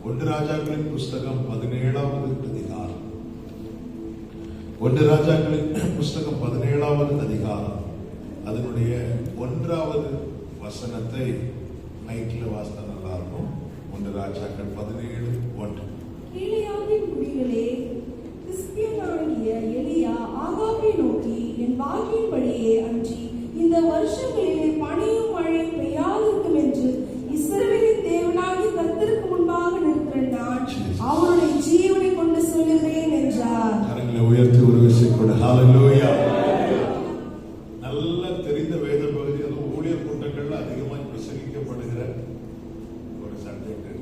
ஒன்று ராஜாக்களின் புஸ்தகம் 17வது அதிகாரம். ஒன்று ராஜாக்களின் புஸ்தகம் 17வது அதிகாரம் அதனுடைய 1வது வசனத்தை நைட்டில் வாசித்தா நல்லா இருக்கும். ஒன்று ராஜாக்கள் 17:1. கீலேயாத்தின் குடிகளே, திஸ்பியனாகிய எலியா ஆகாபை நோக்கி, என் வாக்கின்படியே அன்றி இந்த வருஷங்களிலே பனியும் மழையும் பெய்யாதிருக்கும் என்று இஸ்ரவேலின் தேவனாகிய கர்த்தருக்கு முன்பாக நிற்கிற நான் அவருடைய ஜீவனை கொண்டு சொல்லுகிறேன் என்றார். கரங்களை உயர்த்தி ஒரு விஷயம் கூட ஹல்லேலூயா. நல்ல தெரிந்த வேத பகுதி, அது ஊழியர் கூட்டங்கள்ல அதிகமாக பிரசங்கிக்கப்படுகிற ஒரு சப்ஜெக்ட்.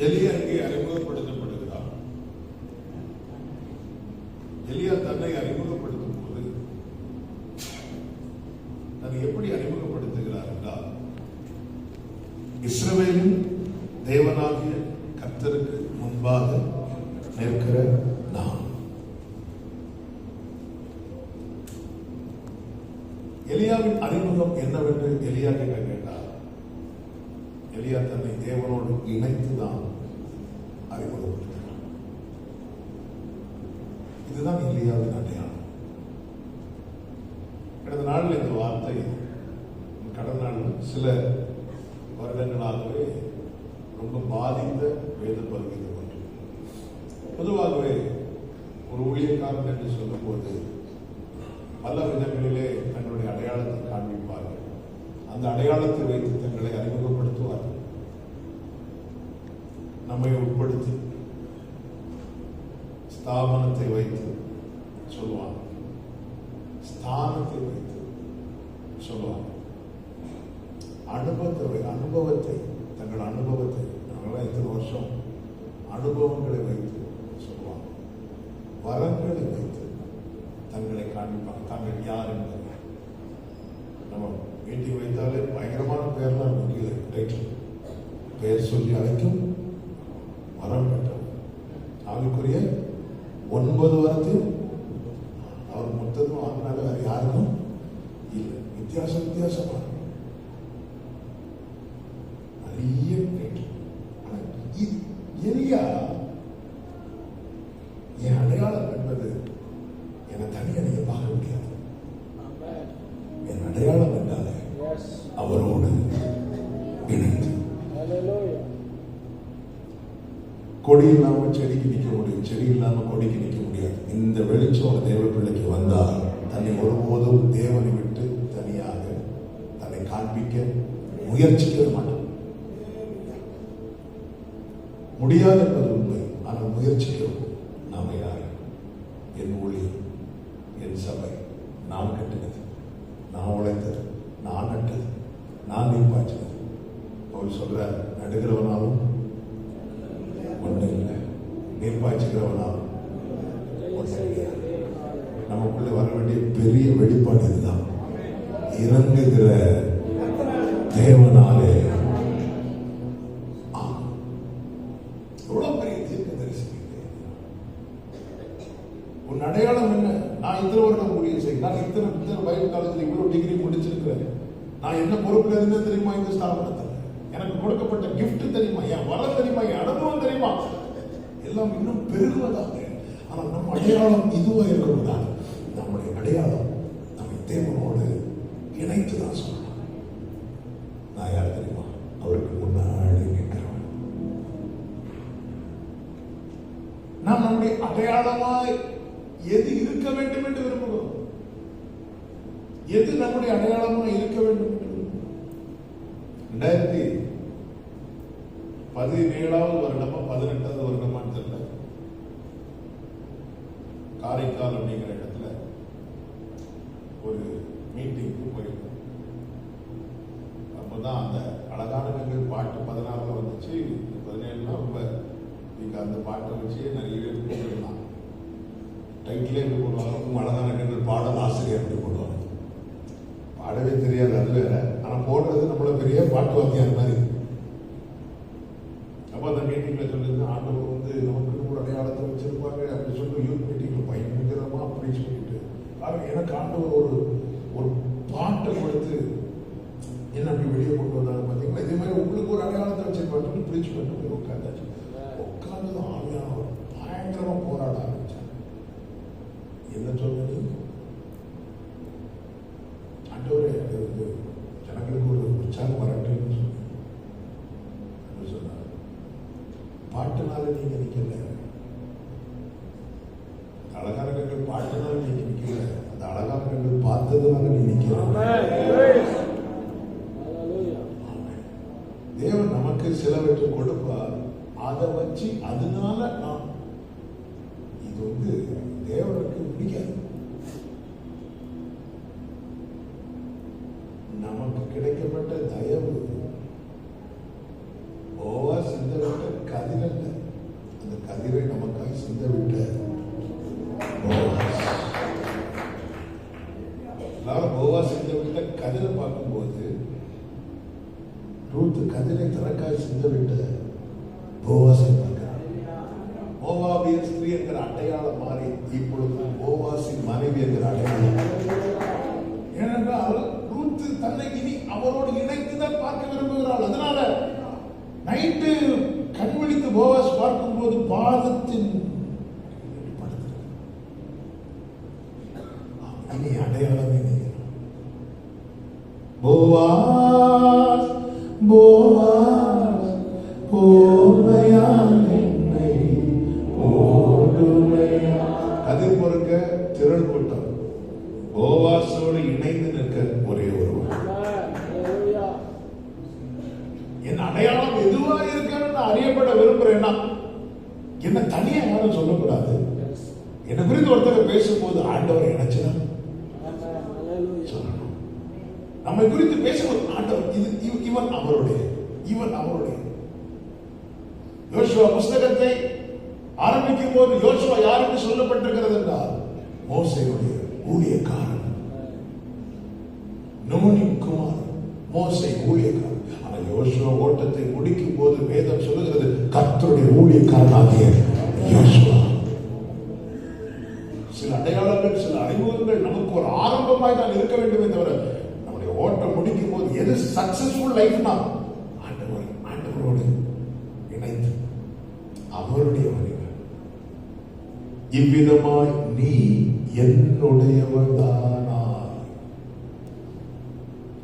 எலியா இங்கே அறிமுகப்படுத்தப்படுகிறார். எலியா தன்னை அறிமுகப்படுத்தும் போது தன்னை எப்படி அறிமுகப்படுத்துகிறார் என்றால், இஸ்ரவேலின் தேவனாகிய கர்த்தருக்கு முன்பாக நிற்கிற நான். எலியாவின் அறிமுகம் என்னவென்று எலியா கிட்ட கேட்டார். எலியா தன்னை தேவனோடு இணைத்துதான் அறிமுகப்படுத்தினார். இதுதான் எலியாவின் அடையாளம். கடந்த நாளில் இந்த வார்த்தை, கடந்த நாள் சில வருடங்களாகவே ரொம்ப பாதித்த வேத பகுதியில் ஒன்று. பொதுவாகவே ஒரு ஊழியக்காரன் என்று சொல்லும்போது பல விதங்களிலே தங்களுடைய அடையாளத்தை காண்பிப்பார்கள். அந்த அடையாளத்தை வைத்து தங்களை அறிமுகப்படுத்துவார்கள். நம்மை உட்படுத்தி ஸ்தாபனத்தை வைத்து சொல்லுவாங்க, ஸ்தானத்தை வைத்து சொல்லுவாங்க, அனுபவத்தை தங்கள் அனுபவத்தை, நாங்களாம் இத்தனை வருஷம் அனுபவங்களை வைத்து சொல்லுவாங்க, வரங்களை வைத்து தங்களை காண்பிப்பாங்க, தாங்கள் யார் என்பதை. நம்ம மீட்டிங் வைத்தாலே பயங்கரமான பெயர்லாம் முக்கிய டைட்டில், பெயர் சொல்லி அழைக்கும் வரம் பெற்றவர், ஆவிக்குரிய 9 வரத்தையும் அவர் மொத்தமும் அதனால வேற யாருக்கும் இல்லை. வித்தியாசமான நிறைய எலியா என் அடையாளம் என்பது என்னை தனியாக நீங்க பார்க்க முடியாது. என் அடையாளம் என்றாலே அவரோடு இணைந்து. கொடி இல்லாம செடிக்கு நிற்க முடியும், செடி இல்லாம கொடிக்கு நிற்க முடியாது. இந்த வெளிச்சம் தேவ பிள்ளைக்கு வந்தால் தன்னை ஒருபோதும் தேவனை விட்டு தனியாக தன்னை காண்பிக்க முயற்சிக்க மாட்டான். முடியாது என்பது உண்மை, ஆனால் முயற்சிக்கிறோம். நாம யார்? என் ஊழியம், என் சபை, நான் கட்டினது, நான் உழைத்தது, நான் நட்டது, நான் நீர்ப்பாய்ச்சது. அவர் சொல்ற, நடுகிறவனாலும் ஒன்றும் இல்லை, நீர்ப்பாய்ச்சுகிறவனாலும் ஒன்றும் இல்லை. நமக்குள்ள வர வேண்டிய பெரிய வெளிப்பாடு இதுதான். இறங்குகிற தேவனாலே. உன் அடையாளம் என்ன? நான் இத்தனை வருடம் ஊழியம் செய்ய, நான் இத்தனை பைபிள் காலேஜில் இவ்வளவு டிகிரி முடிச்சிருக்கிறேன், நான் என்ன பொறுப்புல இருந்தேன் தெரியுமா? இந்த ஸ்தாபனத்தில் எனக்கு கொடுக்கப்பட்ட கிஃப்ட் தெரியுமா? என் வரம் தெரியுமா? என் அனுபவம் தெரியுமா? எல்லாம் இன்னும் பெருகுவதாக. ஆனால் நம்ம அடையாளம் இதுவா இருக்கக்கூடாது. நம்முடைய அடையாளம் நம்ம தேவனோடு இணைத்து தான் சொல்லணும். நான் யார் தெரியுமா? அவருக்கு முன்னாடி நிற்கிறவன். நாம் நம்முடைய அடையாளமாய் எது இருக்க வேண்டும் என்று விரும்புகிறோம்? எது நம்முடைய அடையாளமாக இருக்க வேண்டும் என்று விரும்புகிறோம்? 2017வது வருடமா 18வது வருடமான்னு தெரியல, காரைக்கால் அப்படிங்கிற இடத்துல ஒரு மீட்டிங்க்கு போயிருக்கோம். அப்போதான் அந்த அழகான கண்கள் பாட்டு 16ல வந்துச்சு. 17னா ரொம்ப நீங்க அந்த பாட்டை வச்சு நிறைய பேர் போட்டுருந்தாங்க. டைட்டிலே எப்படி போடுவாங்க? அழகான கண்கள் பாடல் ஆசிரியர் எப்படி போடுவாங்க? பாடவே தெரியாது, அது வேற. ஆனால் போடுறது நம்மள பெரிய பாட்டு வாத்தியார் மாதிரி. அப்போ அந்த மீட்டிங்ல சொல்லுது, ஆண்டவர் வந்து நமக்கு ஒரு அடையாளத்தை வச்சிருப்பாங்க அப்படி சொல்லி யூத் மீட்டிங்ல பயங்கரமா அப்படி சொல்லிட்டு எனக்கு ஆண்டவர் ஒரு பாட்டை கொடுத்து கொண்டு வந்தாங்க பார்த்தீங்களா? இதே மாதிரி உங்களுக்கு ஒரு அடையாளத்தை வச்சிருப்பாங்க. பிரிச்சு பண்ணிட்டு போய் உட்காந்தாச்சு. உட்காந்து ஆவியானவர் பயங்கரமா போராட ஆரம்பிச்சாங்க. என்ன சொல்றது? ஆண்டவரே, ஜனங்களுக்கு ஒரு உற்சாகம் வரட்டும்னு சொன்னார். பாட்டுனால நீங்க நிக்கல, அழகாரங்கள் பாட்டுனால நீங்க நிக்கல, அந்த அழகாரங்கள் பார்த்ததுனால நீ நிக்கல. தேவன் நமக்கு சிலவற்றை கொடுப்பார். அதை வச்சு அதனால நாம் இது தேவனுக்கு பிடிக்காது. நமக்கு கிடைக்கப்பட்ட தயவு போவாஸ் சிந்தவிட்ட கதிரல்ல, அந்த கதிரை நமக்காக சிந்தவிட்ட போவாஸ். போவாஸ் சிந்தவிட்ட கதிரை பார்க்கும்போது ரூத் கதிரை தனக்காய் சிந்தவிட்ட போவாஸை பார்க்கிறார். மோவாபிய ஸ்திரீ என்கிற அடையாளம் மாறி இப்பொழுது போவாஸின் மனைவி என்கிற அடையாளம். ஏனென்றால் ரூத் தன்னை இனி அவரோடு இணைத்துதான் பார்க்க விரும்புகிறாள். அதனால நைட்டு கண்விழித்து போவாஸ் பார்க்கும்போது பாதத்தின் இனி அடையாளமே போவாஸ் போவாஸ் போர்வையால் என்னை ஓடுமையா. கதிர் பொறுக்க திரள் கூட்டம், போவாஸோடு இணைந்து நிற்க ஒரே ஒருவர். என் அடையாளம் எதுவா இருக்கணும்னு அறியப்பட விரும்புறேன்னா என்ன தனியா யாரும் சொல்லக்கூடாது. என்னை குறித்து ஒருத்தர் பேசும்போது ஆண்டவர் இணைச்சுதான் சொல்லணும். நம்மை குறித்து பேசும்போது ஆண்டவர் இவன் அவருடைய, இவன் அவருடைய. யோசுவா புஸ்தகத்தை ஆரம்பிக்கும் போது யோசுவா யாருக்கு சொல்லப்பட்டிருக்கிறது என்றால் மோசேயுடைய ஊழியக்காரன், நூனின் குமார் மோசே ஊழியக்காரன். ஆனா யோசுவா ஓட்டத்தை முடிக்கும் போது வேதம் சொல்லுகிறது கர்த்தருடைய ஊழியக்காரனாகிய யோசுவா. சில அடையாளங்கள், சில அறிமுகங்கள் நமக்கு ஒரு ஆரம்பமாய் தான் இருக்க வேண்டுமே தவிர நம்முடைய ஓட்டம் முடிக்கும் போது எது சக்சஸ்ஃபுல் லைஃப்னா ஆண்டவரோடு இணைந்து அவருடைய வழிகள். இவ்விதமாய் நீ என்னுடையவதானா.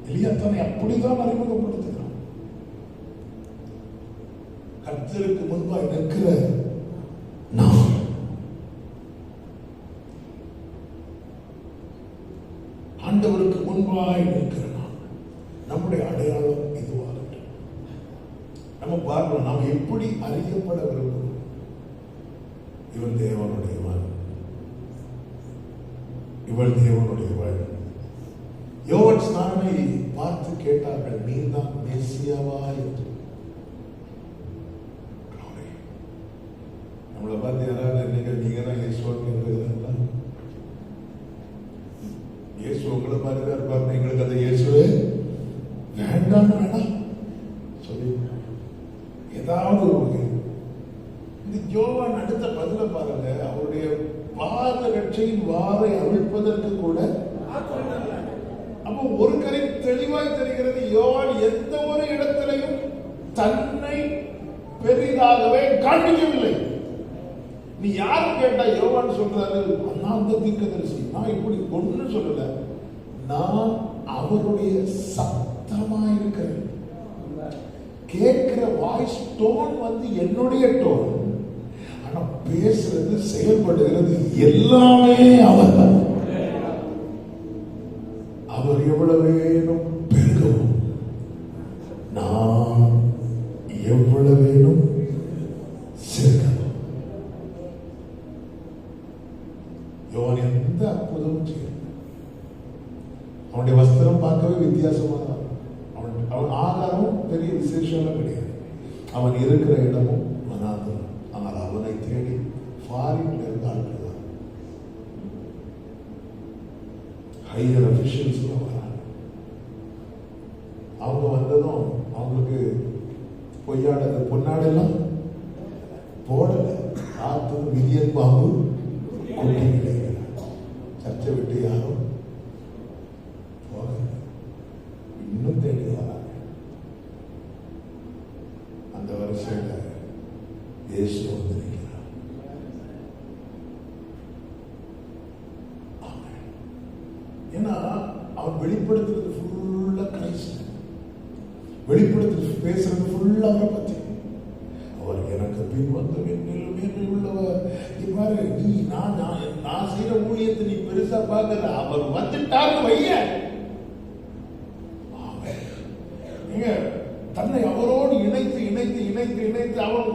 எலியா தன்னை அப்படிதான் அறிமுகப்படுத்துகிறான். கர்த்தருக்கு முன்பாய் நிற்கிற நான், ஆண்டவருக்கு முன்பாய் நிற்கிற நான், நம்முடைய அடையாளம் இதுவாகட்டும். நம்ம பார்க்கலாம், நாம் எப்படி அறியப்பட விரும்புகிறோம். இவள் தேவனுடையவன், இவள் தேவனுடையவள். யோவான் ஸ்நானனை பார்த்து கேட்டார்கள், நீதான் மேசியாவா என்று. நம்மளை பார்த்து யாராவது நீங்க தான் இயேசுவான்னு கேட்கிறீங்களா? இயேசு உங்களை மாதிரி தான் இருப்பாங்க. எங்களுக்கு அந்த இயேசுவே வேண்டாம் வேணாம் சொல்லி ஏதாவது ஒரு இந்த யோவான் அடுத்த பதில பாருங்க. அவருடைய பாத ரட்சையின் வாரை அவிழ்ப்பதற்கு கூட அப்போ ஒரு கரை தெளிவாய் தெரிகிறது. யோவான் எந்த ஒரு இடத்திலையும் தன்னை பெரிதாகவே காண்பிக்கவில்லை. நீ யாரு கேட்டா யோவான் சொல்றாரு, அண்ணாந்த தீர்க்கதரிசி. நான் இப்படி ஒண்ணு சொல்லல, நான் அவருடைய சத்தமா இருக்கிறேன். கேட்கிற வாய்ஸ் டோன் என்னுடைய டோன், ஆனா பேசுறது செயல்படுகிறது எல்லாமே அவர். அவர் எவ்வளவேனும் பெருகவும் நான் எவ்வளவேனும் சிறுகவும். யோவான் எந்த அற்புதமும் செய்ய, அவனுடைய வஸ்திரம் பார்க்கவே வித்தியாசமா தான். அவன் ஆகாரமும் பெரிய விசேஷம் கிடையாது. அவன் இருக்கிற இடமும் வனாந்தரம். ஆனால் அவனை தேடி ஃபாரின்ல இருந்து ஆட்கள் ஹையர் அபிஷியல்ஸ் வராங்க. அவங்க வந்ததும் அவங்களுக்கு பொன்னாடெல்லாம் போடல. காத்து மில்லியன் பாம்பு குட்டி கிடைக்கிறார். சர்ச்சை விட்டு யாரும் போக இன்னும் தேடி வராங்க. வரிசையில் இயேசு வந்திருக்கிறார். ஏன்னா அவன் வெளிப்படுத்துறது ஃபுல்லா கிரைஸ்ட், வெளிப்படுத்துறது பேசுறது ஃபுல்லா அவரை பத்தி. அவர் எனக்கு பின் வந்து மேன்மேல் உள்ளவர். பாரு, நீ நான் செய்யற ஊழியத்தை நீ பெருசா பார்க்கற, அவர் வந்துட்டாரு வைய. நீங்க தன்னை அவரோடு இணைத்து இணைத்து இணைத்து இணைத்து அவர்,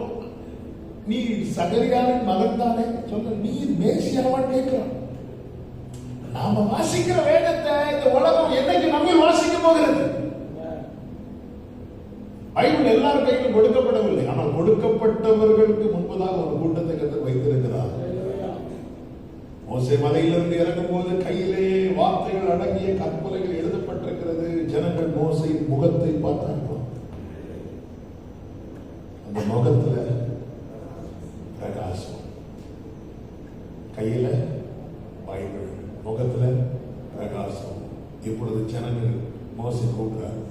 நீ சகரியாவின் மகன் தானே சொல்ல, நீ மேசியாவான்னு கேட்கிறான். நாம வாசிக்கிற வேதத்தை இந்த உலகம் என்னைக்கு நம்ம வாசிக்க போகிறது? பைபிள் எல்லாரும் கையிலும் கொடுக்கப்படவில்லை, ஆனால் கொடுக்கப்பட்டவர்களுக்கு முன்பதாக ஒரு கூட்டத்தை கர்த்தர் வைத்திருக்கிறார். மோசே மலையிலிருந்து இறங்கும் போது கையிலே வார்த்தைகள் அடங்கிய கற்பலைகள் எழுதப்பட்டிருக்கிறது. ஜனங்கள் மோசே முகத்தை பார்த்தார்கள். அந்த முகத்துல பிரகாசம், கையில பைபிள், முகத்துல பிரகாசம். இப்பொழுது ஜனங்கள் மோசே கூப்பிடுறாரு,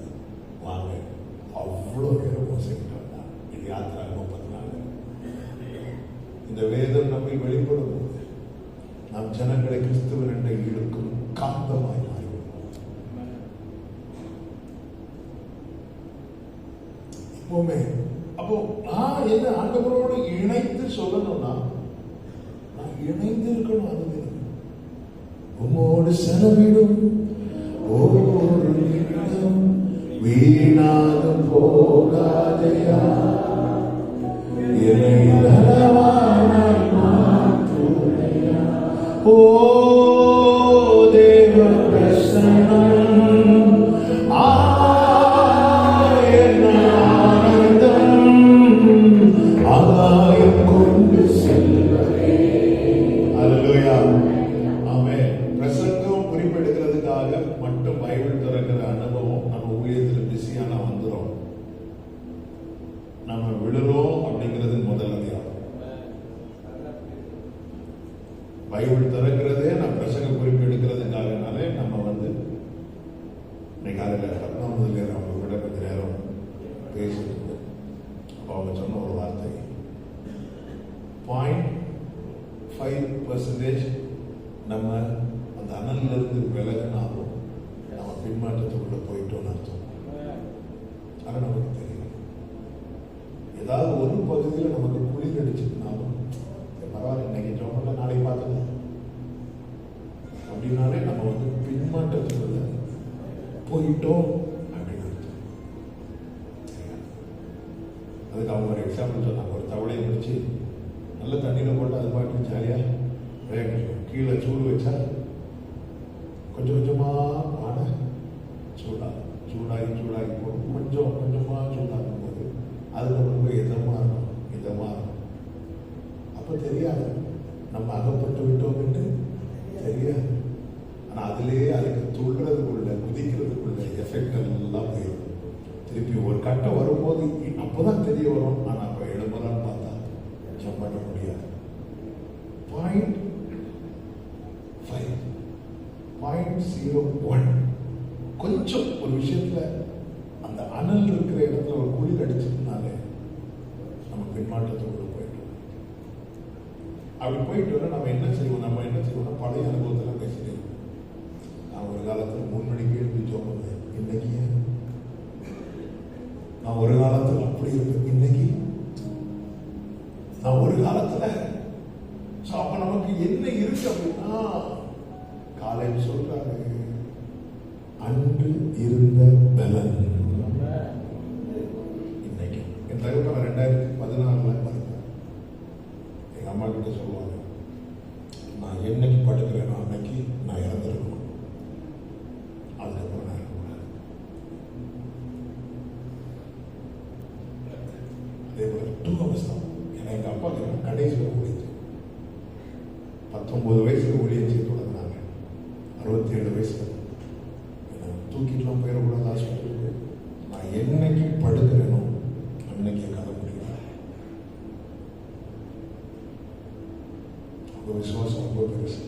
வாங்க. அவ்வளோ பேரும் மோசைக்கிட்டு வந்தார். இது யாத்திரா 34. இந்த வேதம் நம்மை வெளிப்படும் போது நம் ஜனங்களை கிறிஸ்துவன் என்ற இழுக்கும் காந்தமாய் மாறிவிடும். இப்போமே அப்போ நான் என்ன ஆண்டவரோடு இணைத்து சொல்லணும்னா, நான் இணைந்து இருக்கணும். அது உம்மோடு செலவிடும் ஒவ்வொரு நிமிடம் வீணாக போகாதையா, என்னை நலவானாய் மாற்றுமையா. ஓ தேவ பிரசன்னம் ஆனந்தம் ஆகாயம் கொண்டு செல்வரே. அல்லேலூயா. ஆமென். பிரசங்கம் குறிப்பெடுக்கிறதுக்காக மட்டும் பைபிள் திறக்கிற அனுபவம் நம்ம ஊழியத்தில் பிஸியான வந்துடும். நம்ம விடுறோம் அப்படிங்கிறது முதல் அடையாளம். பைபிள் திறக்கிறதே நான் பிரசங்க குறிப்பு எடுக்கிறதுக்காகனாலே நம்ம வந்து இன்னைக்கு காலையில் 19 அவங்க விட கொஞ்ச நேரம் பேசிட்டு அப்போ அவங்க சொன்ன ஒரு வார்த்தை, 0.5% நம்ம அந்த அனல்ல இருந்து விலகினாலும் நம்ம பின்மாற்றத்துக்குள்ள போயிட்டோம்னு அர்த்தம். அது நமக்கு தெரியும். ஏதாவது ஒரு பகுதியில் நமக்கு குளிர் அடிச்சுனாலும் பரவாயில்ல, இன்னைக்கு ஜோமல்ல நாளைக்கு பார்த்தது அப்படின்னாலே நம்ம வந்து பின்மாற்றத்துக்குள்ள போயிட்டோம் அப்படின்னு அர்த்தம். அதுக்கு அவங்க ஒரு எக்ஸாம்பிள் சொன்னாங்க. ஒரு தவளையை முடிச்சு நல்ல தண்ணியில் போட்டு அது பாட்டு ஜாலியா வேக கீழே சூடு வச்சா கொஞ்சம் கொஞ்சமா பானை சூடாகி போடும். கொஞ்சம் கொஞ்சமா சூடாகும் போது அதுக்கப்புறம் போய் இதமா இருக்கும். அப்ப தெரியாது நம்ம அகப்பட்டு விட்டோம் என்று தெரியாது. ஆனா அதுலயே அதுக்கு துள்றதுக்குள்ள குதிக்கிறதுக்குள்ள எஃபெக்ட் எல்லாம் போயிடும். திருப்பி ஒரு கட்டம் வரும்போது அப்பதான் தெரிய வரும். ஆனா அப்ப எழுபதான்னு பார்த்தா ஜம்ப் பண்ண முடியாது. 0.01 கொஞ்சம் ஒரு விஷயத்துல அந்த அனல் இருக்கிற இடத்துல ஒரு குளிர் அடிச்சதுனாலே நம்ம பின்மாற்றத்தோடு போயிட்டோம். அப்படி போயிட்டு நம்ம என்ன செய்வோம் பழைய அனுபவத்தில் பேசிட்டே இருக்கோம். நான் ஒரு காலத்தில் 3 மணிக்கு எழுப்பி சொன்னேன், இன்னைக்கு நான் ஒரு காலத்தில் அப்படி இருப்பேன், இன்னைக்கு நான் ஒரு காலத்துல. அப்ப நமக்கு என்ன இருக்கு அப்படின்னா, காலையில் சொல்றாரு, அன்று இருந்த பலன் இன்னைக்கு. என் தகவல் 2014 எங்க அம்மா கிட்ட சொல்லுவாங்க, நான் என்னைக்கு படுக்கிறேன் அன்னைக்கு நான் இறந்துருக்கணும், அதுக்கப்புறம் நான் இருக்கக்கூடாது. அதே போல 2 hours தான். ஏன்னா எங்க அப்பா கடைசியில் ஊழியர் 19 வயசுல ஊழியர் செய்து தொடங்கினாங்க. 67 வயசுல தூக்கிட்டுலாம் போயிடக்கூடாது ஆஸ்பத்திரிக்கு. நான் என்னைக்கு படுக்கிறேனோ அன்னைக்கு கதை முடியும். அவங்க விசுவாசம் ரொம்ப பெருசு.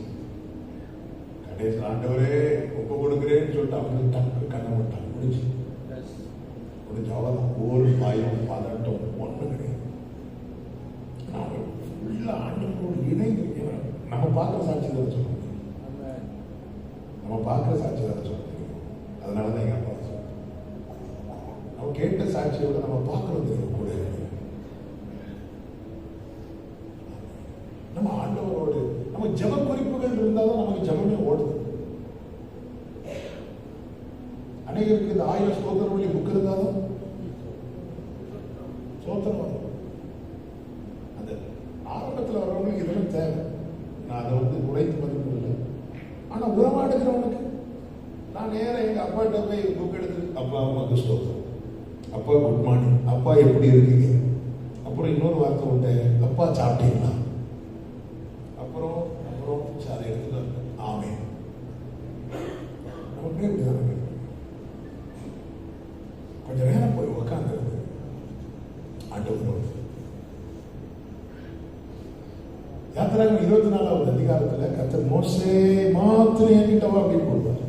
கடைசி ஆண்டவரே ஒப்பு கொடுக்குறேன்னு சொல்லிட்டு அவங்க டக்கு கண்ணை விட்டாங்க. முடிஞ்சு அவ்வளோதான். ஒரு பயம் பதட்டம் ஒன்று பார்க்குற சாட்சி தான் சொல்ல முடியும். நம்ம பார்க்குற சாட்சி தான் சொல்ல முடியும். அதனால தான் எங்கள் அப்பா சொல்லுவாங்க, நம்ம கேட்ட சாட்சியோட நம்ம பார்க்குறது கூட நம்ம ஆண்டவரோடு நம்ம ஜெப குறிப்புகள் இருந்தால் தான் நமக்கு ஜெபமே ஓடுது. அநேகருக்கு இந்த 1000 ஸ்தோத்திர வழி புக் இருந்தாலும் ஸ்தோத்திரம் வரும். அந்த ஆரம்பத்தில் வரவங்களுக்கு இதெல்லாம் தேவை. நான் அதை உடைத்து மதிப்பு இல்லை. ஆனால் உறவாடுகிறவனுக்கு நான் நேரம் எங்கள் அப்பாட்ட போய் புக் எடுத்து, அப்பா உமக்கு ஸ்தோத்திரம், அப்பா குட் மார்னிங், அப்பா எப்படி இருக்கீங்க, அப்புறம் இன்னொரு வார்த்தை உண்டு, அப்பா சாப்பிட்டீங்களா, அப்புறம் அப்புறம் அதை எடுத்துட்டு ஆமே. நமக்கு இப்படிதான் கொஞ்சம் நேரம் போய் உட்காந்து ஆண்டவரோடு. யாத்திராகமம் 24வது அதிகாரத்தில் கர்த்தர் மோசே மாத்திரம் என்கிட்டவா அப்படி போடுவார்.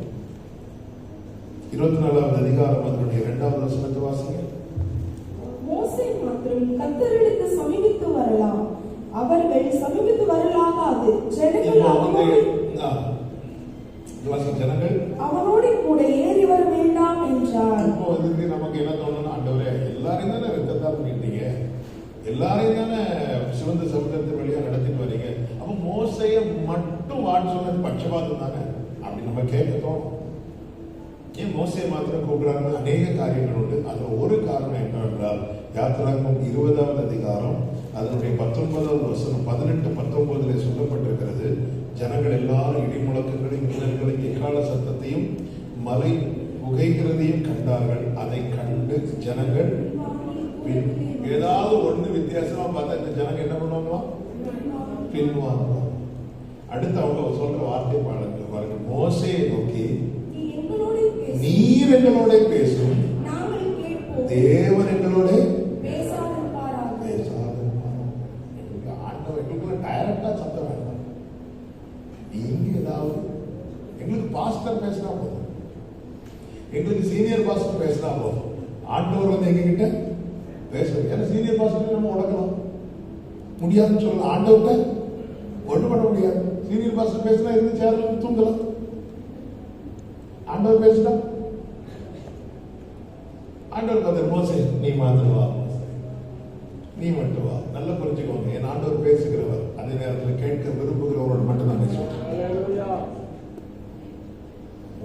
24வது அதிகாரம் அதனுடைய 2வது வசனத்தை வாசிங்க. மோசே மாத்திரம் கர்த்தரிடத்து சமீபித்து வரலாம், அவர்கள் சமீபித்து வரலாகாது. ஜனங்கள் அவனோடு கூட ஏறி வர வேண்டாம் என்றார். இப்போ நமக்கு என்ன தோணும்னா, ஆண்டவரே எல்லாரையும் தானே ரத்தத்தால் பண்ணிட்டீங்க, எல்லாரையும் தானே சிவந்த சமுதிரத்தின் வழியா நடத்திட்டு வரீங்க, அப்ப மோசைய மட்டும் வான்னு சொன்னது பட்சபாதம் தானே அப்படி நம்ம கேட்க தோணும். ஏன் மோசையை மாத்திரம் கூப்பிடுறாங்க? அநேக காரியங்கள் உண்டு. அதுல ஒரு காரணம் என்னவென்றால், யாத்திராகமம் 20வது அதிகாரம் அதனுடைய 19வது வசனம் 18-19 சொல்லப்பட்டிருக்கிறது. ஜனங்கள் எல்லாரும் இடி முழக்கங்களையும் மின்னல்களையும் எக்கால சத்தத்தையும் மலை புகைகிறதையும் கண்டார்கள். அதை கண்டு ஜனங்கள் ஏதாவது ஒண்ணு வித்தியாசமா பார்த்தா இந்த ஜனங்க என்ன பண்ணுவாங்களாம்? பின்வாங்கலாம். அடுத்து அவங்க சொல்ற வார்த்தை பாருங்க. மோசேயை நோக்கி, நீர் எங்களோட பேசும், தேவன் எங்களோட டைரக்டா சத்தம் வேண்டாம். நீங்க ஏதாவது எங்களுக்கு பாஸ்டர் பேசினா போதும், எங்களுக்கு சீனியர் பாஸ்டர் பேசினா போதும். ஆண்டவர் எங்க கிட்ட பேசுறது. ஏன்னா சீனியர் பாஸ்டர் நம்ம உடக்கலாம் முடியாதுன்னு சொல்லலாம். ஆண்டவர்கிட்ட ஒண்ணு பண்ண முடியாது. சீனியர் பாஸ்டர் பேசினா இருந்து சேர்ல தூங்கலாம். ஆண்டவர் பேசினா ஆண்டவர் பார்த்து, மோசே நீ மாத்திரம் வா, நீ மட்டும் வா. நல்லா புரிஞ்சுக்கோங்க, என் ஆண்டவர் பேசுகிறவர், அதே நேரத்தில் கேட்க விரும்புகிறவரோடு மட்டும் தான் பேசுவார்.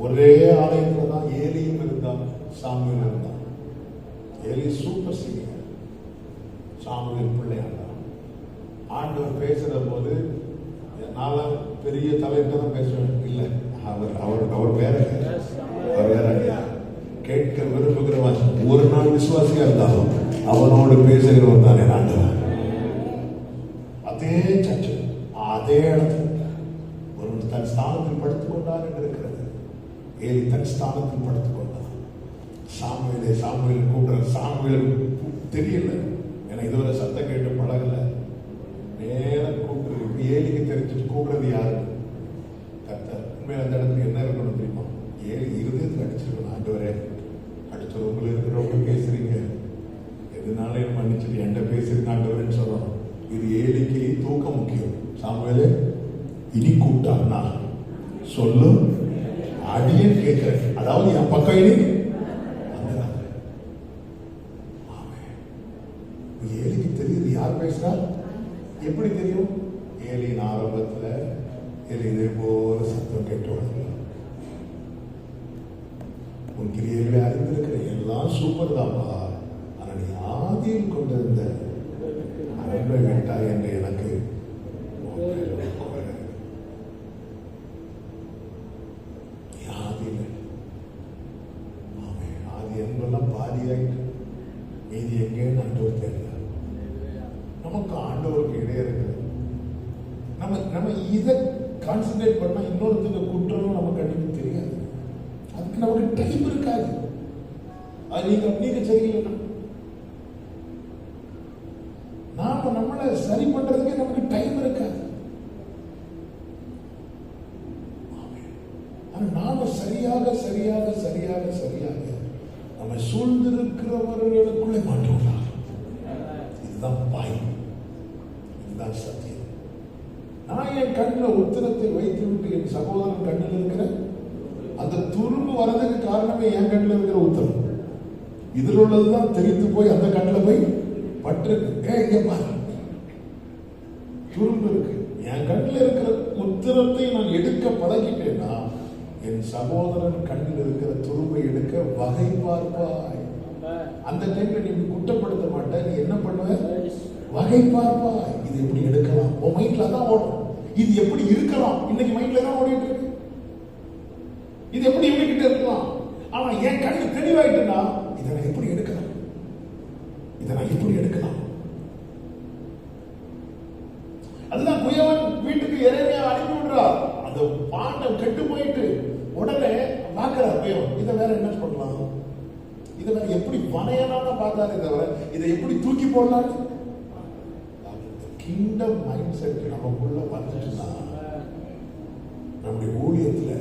ஒரே ஆலயத்துல தான் ஏலியும் இருந்தான், சாமுவேல் இருந்தான். ஏலி சூப்பர் சீனியர், சாமுவேல் பிள்ளையாண்டான். ஆண்டவர் பேசுற போது நாலாம் பெரிய தலைவர்கிட்ட தான் பேசுவேன். இல்லை, அவர் வேற, அவர் வேற. கேட்க விரும்புகிறவன் ஒரு நாள் விசுவாசியா இருந்தாலும் அவனோடு பேசுகிறவன் தானே ஆண்டவன். அதே சர்ச்சு அதே இடத்துல ஒரு தன் ஸ்தானத்தில் படுத்துக் கொண்டார் என்று இருக்கிறது. ஏலி தன் ஸ்தானத்தில் படுத்துக் கொண்டார். சாமுவேல் கூப்பிடுற சாமுவேல் தெரியல, ஏன்னா இதுவரை சத்தம் கேட்டு பழகல. நேரம் கூப்பிடுறது ஏலிக்கு தெரிஞ்சுட்டு கூப்பிடுறது யாரு? கர்த்தர். உண்மையில அந்த இடத்துல என்ன இருக்கணும் தெரியுமா? ஏலி இருதயத்தில் அடிச்சிருக்கணும். ஆண்டவரே, அடுத்தவங்க இருக்கிறவங்க பேசுறீங்க, எதுனால மன்னிச்சுட்டு என்கிட்ட பேசுறீங்க ஆண்டவரேன்னு சொல்லணும். இது ஏலிக்கு தூக்கம் முக்கியம். சாமுவேலே, இனி கூப்பிட்டான்னா சொல்லு, அடியேன்னு கேட்கிறேன், அதாவது என் பக்கம் இனி. ஏலிக்கு தெரியுது யார் பேசுறா. எப்படி தெரியும்? ஏலியின் ஆரம்பத்துல ஏலி இதே போல சத்தம் கேட்டு வளர்க்கலாம். உன் கிரியைகளை அறிந்திருக்கிற எல்லாம் சூப்பர் தான்ப்பா, ஆனா நீ ஆதியில் கொண்டிருந்த அன்பை வேண்டாய் என்று எனக்கு ஆதி என்பெல்லாம் பாதியாயிட்டு மீதி எங்கேன்னு ஆண்டவர் தெரியல. நமக்கு ஆண்டவருக்கு இடையே இருக்கிறது. நம்ம இதை கான்சென்ட்ரேட் பண்ணா இன்னொருத்தங்க குற்றம் நமக்கு கண்டிப்பாக தெரியாது. அதுக்கு நமக்கு டைம் இருக்காது. அது நீங்க சரியில்லைன்னா நாம நம்மளை சரி பண்றதுக்கே நமக்கு டைம் இருக்காது. நாம சரியாக சரியாக சரியாக சரியாக நம்ம சூழ்ந்திருக்கிறவர்களுக்குள்ளே மாற்றோம். இதுதான் பாயம், இதுதான் சத்தியம். நான் என் கண்ணில் உத்தரத்தை வைத்து விட்டு என் சகோதரன் கண்ணில் இருக்கிற அந்த துரும்பு வர்றதுக்கு காரணமே என் கண்ணில் இருக்கிற உத்தரம். இதில் உள்ளதுதான் தெரிந்து போய் அந்த கண்ணில் போய் பட்டிருக்கு. இங்க பாரு, துரும்பு இருக்கு. என் கண்ணில் இருக்கிற உத்தரத்தை நான் எடுக்க பழகிட்டேன்னா என் சகோதரன் கண்ணில் இருக்கிற துரும்பை எடுக்க வகை பார்ப்பாய். அந்த டைம்ல நீ குற்றப்படுத்த மாட்ட, நீ என்ன பண்ணுவ? வகை பார்ப்பாய். இது எப்படி எடுக்கலாம்? உன் மைண்ட்ல தான் ஓடும். இது எப்படி இருக்கலாம்? இன்னைக்கு மைண்ட்ல தான் ஓடிட்டு இருக்கு. இது எப்படி இவங்கிட்ட இருக்கலாம்? ஆனா என் கண்ணு தெளிவாயிட்டுனா இதை நான் எப்படி எடுக்கலாம்? இதை நான் எப்படி எடுக்கலாம்? அதுதான் குயவன் வீட்டுக்கு எரேமியா அனுப்பி விடுறார். அந்த பாண்டம் கெட்டு போயிட்டு உடனே பார்க்கிறார் குயவன், இதை வேற என்ன பண்ணலாம், இதை வேற எப்படி வனையலாம்னு பார்த்தாரு. தவிர இதை எப்படி தூக்கி போடலாம். கிங்டம் மைண்ட் செட் நமக்குள்ள வந்துச்சுன்னா நம்முடைய ஊழியத்துல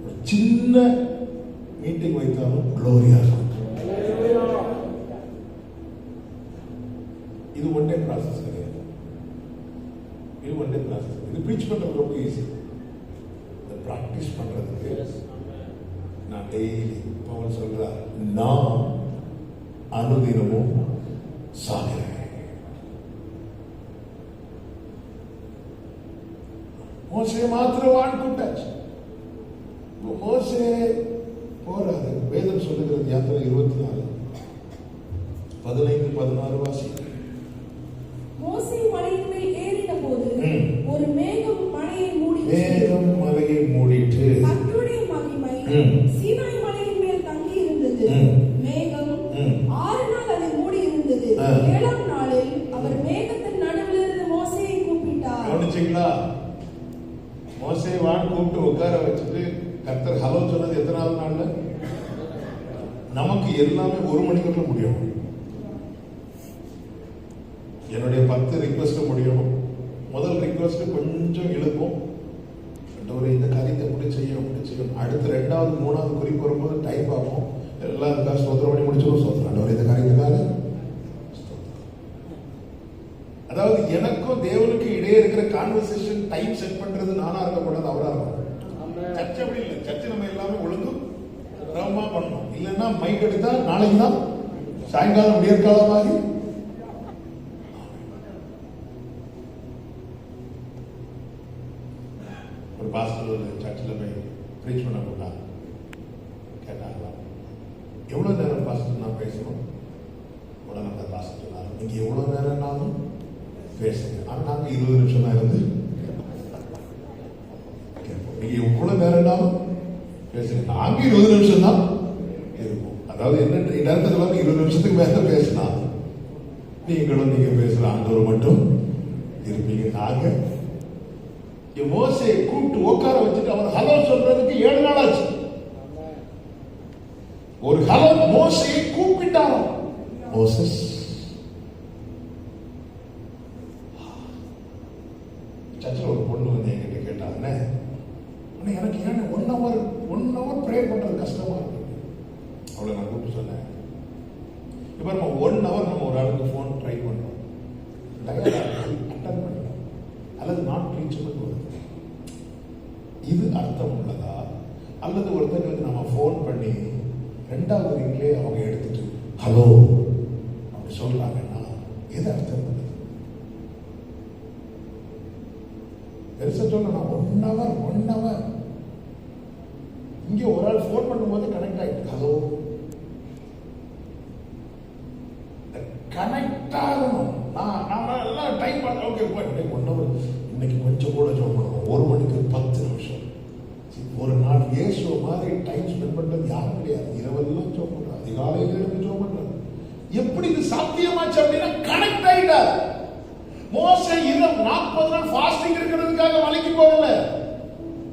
ஒரு சின்ன மீட்டிங் வைத்தாலும் குளோரியா இருக்கும். இது ஒன் டே ப்ராசஸ் கிடையாது. இது ஒன் டே ப்ராசஸ். இது ப்ரீச் பண்றது ரொம்ப ஈஸி. இதை ப்ராக்டிஸ் பண்றதுக்கு நான் டெய்லி பவுல் சொல்றார், நான் அனுதினமும் சாகிறேன். மோசே மாத்திரம் வாழ்ந்துட்டாச்சு. மோசே போறாரு. வேதம் சொல்லுகிறது யாத்திரை 24 15-16 வாசி. மோசே மலையின் மேல் ஏறின போது ஒரு மேகம் மலையை மூடிட்டு, மேகம் மலையை மூடிட்டு கர்த்தருடைய மகிமை சீனாய் மலையின் மேல் தங்கி இருந்தது. மேகம் 6 நாள் அதை மூடி இருந்தது. 7ஆம் நாளில் அவர் மேகத்தின் நடுவில் இருந்து மோசேயை கூப்பிட்டார். கவனிச்சீங்களா? மோசே வான் கூப்பிட்டு உட்கார வச்சுட்டு கர்த்தர் ஹலோ சொன்னது எத்தனாவது நாள்ல? நமக்கு எல்லாமே 1 மணிக்குள்ள முடியும். என்னுடைய 10 ரிக்வெஸ்ட் முடியும். முதல் ரிக்வெஸ்ட் கொஞ்சம் இழுப்போம், இந்த காரியத்தை எப்படி செய்யும். அடுத்து 2வது 3வது குறிப்பு வரும்போது டைப் ஆகும். எல்லாம் இருக்கா ஸ்தோத்திரம் பண்ணி முடிச்சிடும். ஸ்தோத்திரம் இந்த காரியத்துக்காக. அதாவது எனக்கும் தேவனுக்கு இடையே இருக்கிற கான்வர்சேஷன் டைம் செட் பண்றது நானா இருக்கக்கூடாது, அவரா இருக்கணும். சர்ச்சை அப்படி இல்லை. சர்ச்சை நம்ம எல்லாமே ஒழுங்கு ரவமா பண்ணணும். இல்லைன்னா மைக் எடுத்தா நாளைக்கு தான் சாயங்காலம் விடியற்காலமாகி ஒரு பாஸ்டர் சர்ச்சில் போய் ப்ரீச் பண்ண போட்டாங்க. கேட்டாங்களா, எவ்வளோ நேரம் பாஸ்டர் நான் பேசணும்? உடனே அந்த பாஸ்டர் சொன்னார், நீங்க எவ்வளோ நேரம்னாலும் பேசுங்க. ஆனால் நாங்கள் 20 நிமிஷம் தான் இருந்து கேட்போம். நீங்க எவ்வளோ நேரம்னாலும் பேசுங்க, நாங்கள் 20 நிமிஷம் தான் இருப்போம். அதாவது என்ன இடத்துல 20 நிமிஷத்துக்கு மேல பேசினா நீங்களும் நீங்க பேசுற ஆண்டவர் மட்டும் இருப்பீங்க. நாங்க மோசேயை கூப்பிட்டு உட்கார வச்சுட்டு அவர் ஹலோ சொல்றதுக்கு 7 நாள் ஆச்சு. ஒரு ஹலோ மோசேயை கூப்பிட்டாரோ. மோசஸ் சர்ச்சில் ஒரு பொண்ணு வந்து என்கிட்ட கேட்டாங்க, எனக்கு ஏன் 1 hour ப்ரே பண்றது கஷ்டமா இருக்கு. அவளை நான் கூப்பிட்டு சொன்னேன், இப்ப நம்ம 1 hour நம்ம ஒரு ஆளுக்கு ஃபோன் ட்ரை பண்றோம், அட்டன் பண்ணலாம் அல்லது நாட் ரீச்சபிள் வருது. இது அர்த்தம் உள்ளதா? அல்லது ஒருத்தங்களுக்கு நம்ம ஃபோன் பண்ணி 2வது ரிங்லே அவங்க எடுத்துட்டு ஹலோ அப்படி சொல்றாங்கன்னா எது அர்த்தம் உள்ளது? பெருசா சொல்ல நான் 1 hour இங்கே ஒரு ஆள் ஃபோன் பண்ணும்போது கனெக்ட் ஆயிட்டு ஹலோ கனெக்ட் ஆகணும். நான் எல்லாம் டைம் பண்ண ஓகே 1 hour இன்னைக்கு கொஞ்சம் கூட ஜோம் பண்ணுவோம். 1 மணிக்கு 10 நிமிஷம். ஒரு நாள் இயேசு மாதிரி டைம் ஸ்பெண்ட் பண்றது யாரும் கிடையாது. இரவெல்லாம் ஜோம் பண்றாங்க, அதிகாலையில இருந்து ஜோம் பண்றாங்க. எப்படி இது சாத்தியமாச்சு அப்படின்னா கனெக்ட் ஆயிட்டார். மோசே 40 நாள் ஃபாஸ்டிங் இருக்கிறதுக்காக மலைக்கு போகல,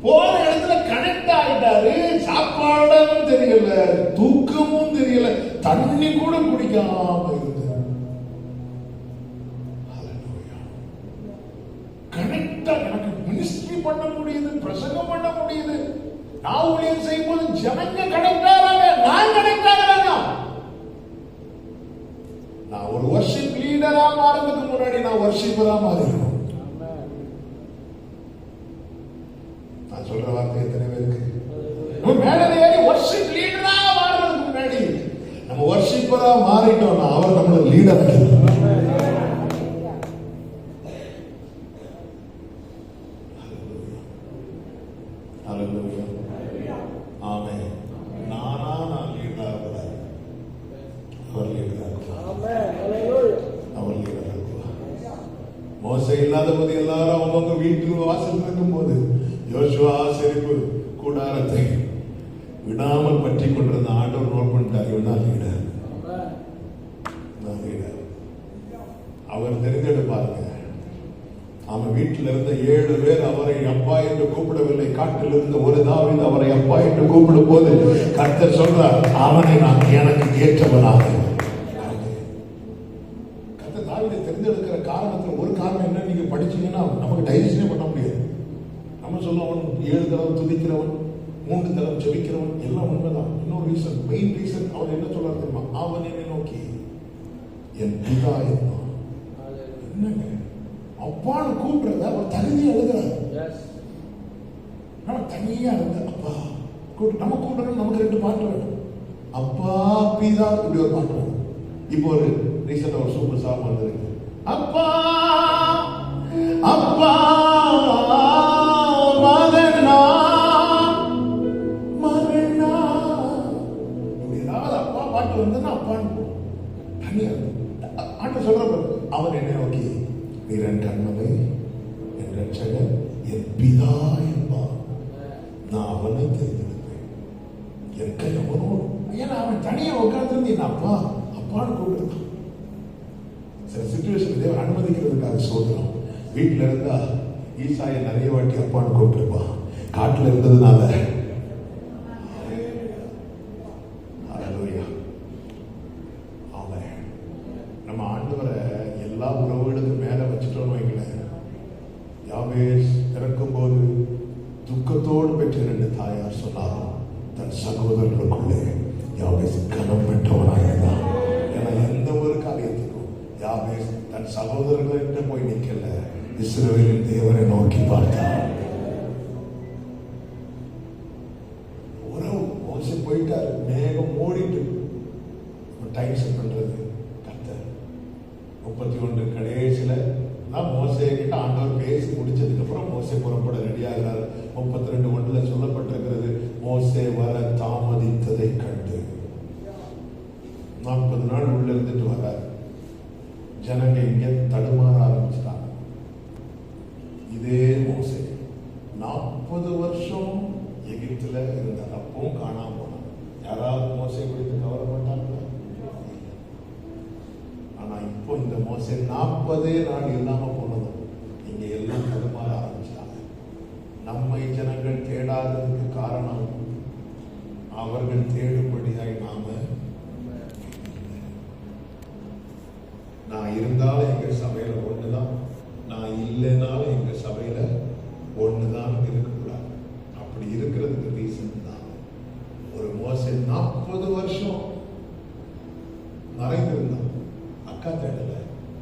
போற இடத்துல கனெக்ட் ஆயிட்டாரு. சாப்பாடும் தெரியல, தூக்கமும் தெரியல, தண்ணி கூட குடிக்காம இருந்தது. கனெக்டா எனக்கு மினிஸ்ட்ரி பண்ண முடியுது, பிரசங்கம் பண்ண முடியுது. நான் ஊழியம் செய்யும் போது ஜனங்க கனெக்ட் ஆகிறாங்க, நான் கனெக்ட் ஆகிறாங்க. நான் ஒரு வர்ஷிப் லீடரா மாறதுக்கு முன்னாடி நான் வர்ஷிப்பரா மாறிடணும். மேய்ப்பரா மாறிட்டோம்னா அவர் நம்மள லீடர் ஆக்கிடுவார். ஆமென். நான் லீடரா இருக்கிறார், அவர் லீடரா இருக்கிறார், அவர் லீடரா இருக்கிறார். மோசே இல்லாத போது எல்லாரும் அவங்க வீட்டுக்கு வாசல் இருக்கும் போது யோசுவா ஆசரிப்பு கூடாரத்தை விடாமல் பற்றி கொண்டிருந்த ஆண்டவர் நோட் பண்ணிட்டார், இவன் தான் லீடர். அவர் தெரிந்தெடுப்பாருங்க. அவன் வீட்டில் இருந்த 7 பேர் அவரை அப்பா என்று கூப்பிடவில்லை. காட்டில் இருந்த ஒரு தாவீது அவரை அப்பா என்று கூப்பிடும் போது கர்த்தர் சொல்றார், அவனை நான் எனக்கு ஏற்றவனாக. கர்த்தர் தாவீதை தெரிந்தெடுக்கிற காரணத்துல ஒரு காரணம் என்ன, நீங்க படிச்சீங்கன்னா நமக்கு டைஜஷனே பண்ண முடியாது. நம்ம சொல்லுவோம் 7 தடவை துதிக்கிறவன், 3 தடவை ஜெபிக்கிறவன், எல்லாம் உண்மைதான். இன்னொரு ரீசன், மெயின் ரீசன் அவர் என்ன சொல்றாரு தெரியுமா? அவன் என்னை நோக்கி என் பிதா என்ன. என்னங்க அப்பான்னு கூப்பிடுறத அவர் தகுதியா எழுதுறாரு. நம்ம தனியா இருந்து அப்பா நம்ம கூப்பிடுறோம். நமக்கு 2 பாட்டு வேணும், அப்பா பிதா, இப்படி ஒரு பாட்டு வேணும். இப்போ ஒரு ரீசெண்டா ஒரு சூப்பர் சாங் வந்திருக்கு, அப்பா அப்பா மகனா மகனா. இப்படி ஏதாவது அப்பா பாட்டு வந்தா அப்பான்னு தனியா ஆண்டு சொல்ற அவன் என்ன நோக்கி வீரன் கண்மலை என் ரட்சகர் என் பிதா என்பான். நான் அவனை தெரிந்தெடுப்பேன், என் கை அவனோடு. ஏன்னா அவன் தனியா உட்கார்ந்து என் அப்பா அப்பான்னு கூப்பிடுறான். சில சிச்சுவேஷன் தேவன் அனுமதிக்கிறதுக்காக சொல்றோம். வீட்டுல இருந்தா ஈசாயை நிறைய வாட்டி அப்பான்னு கூப்பிட்டுருப்பான். காட்டுல இருந்ததுனால நம்ம ஆண்டவரை எல்லா உறவுகளுக்கு மேல வச்சுட்டோம்னு வைங்களேன். யாவேஸ் இறக்கும் போது துக்கத்தோடு பெற்ற 2 தாயார் சொன்னாலும் தன் சகோதரர்களுக்குள்ளே யாவேஸ் கனம் பெற்றவனாக இருந்தான். ஏன்னா எந்த ஒரு காரியத்துக்கும் யாவேஸ் தன் சகோதரர்களிட்ட போய் நிக்கல, இஸ்ரவேலின் தேவனை நோக்கி பார்த்தான். உறவு மோசே போயிட்டாரு, மேகம் ஓடிட்டு டைம் ஸ்பெண்ட் பண்றது. 31 கடைசியில நான் மோசே கிட்ட ஆண்டவர் பேசி முடிச்சதுக்கு அப்புறம் மோசே புறப்பட ரெடி ஆகிறார். 32:1 சொல்லப்பட்டிருக்கிறது, மோசே வர தாமதித்ததை கண்டு 40 நாள் உள்ள இருந்துட்டு வர்றார். ஜனங்க இங்க தடுமாற ஆரம்பிச்சிட்டாங்க. இதே மோசே 40 வருஷம் எகிப்துல இருந்தார், அப்பவும் காணாம போனார். யாராவது மோசே குறித்து கவலைப்பட்டாங்களா? ஆனா இப்போ இந்த மோசே 40 நாள் இல்லாம போனதும் இங்க எல்லாம் தடுமாற ஆரம்பிச்சிட்டாங்க. நம்மை ஜனங்கள் தேடாததுக்கு காரணம் அவர்கள் தேடும்படியாய் நாம. நான் இருந்தாலும் எங்க சபையில ஒண்ணுதான், நான் இல்லைனாலும் எங்க சபையில ஒண்ணுதான் இருக்கக்கூடாது. அப்படி இருக்கிறதுக்கு ரீசன் தான் ஒரு மோசே 40 வருஷம் மறைந்திருந்தான். அக்கா தேடல,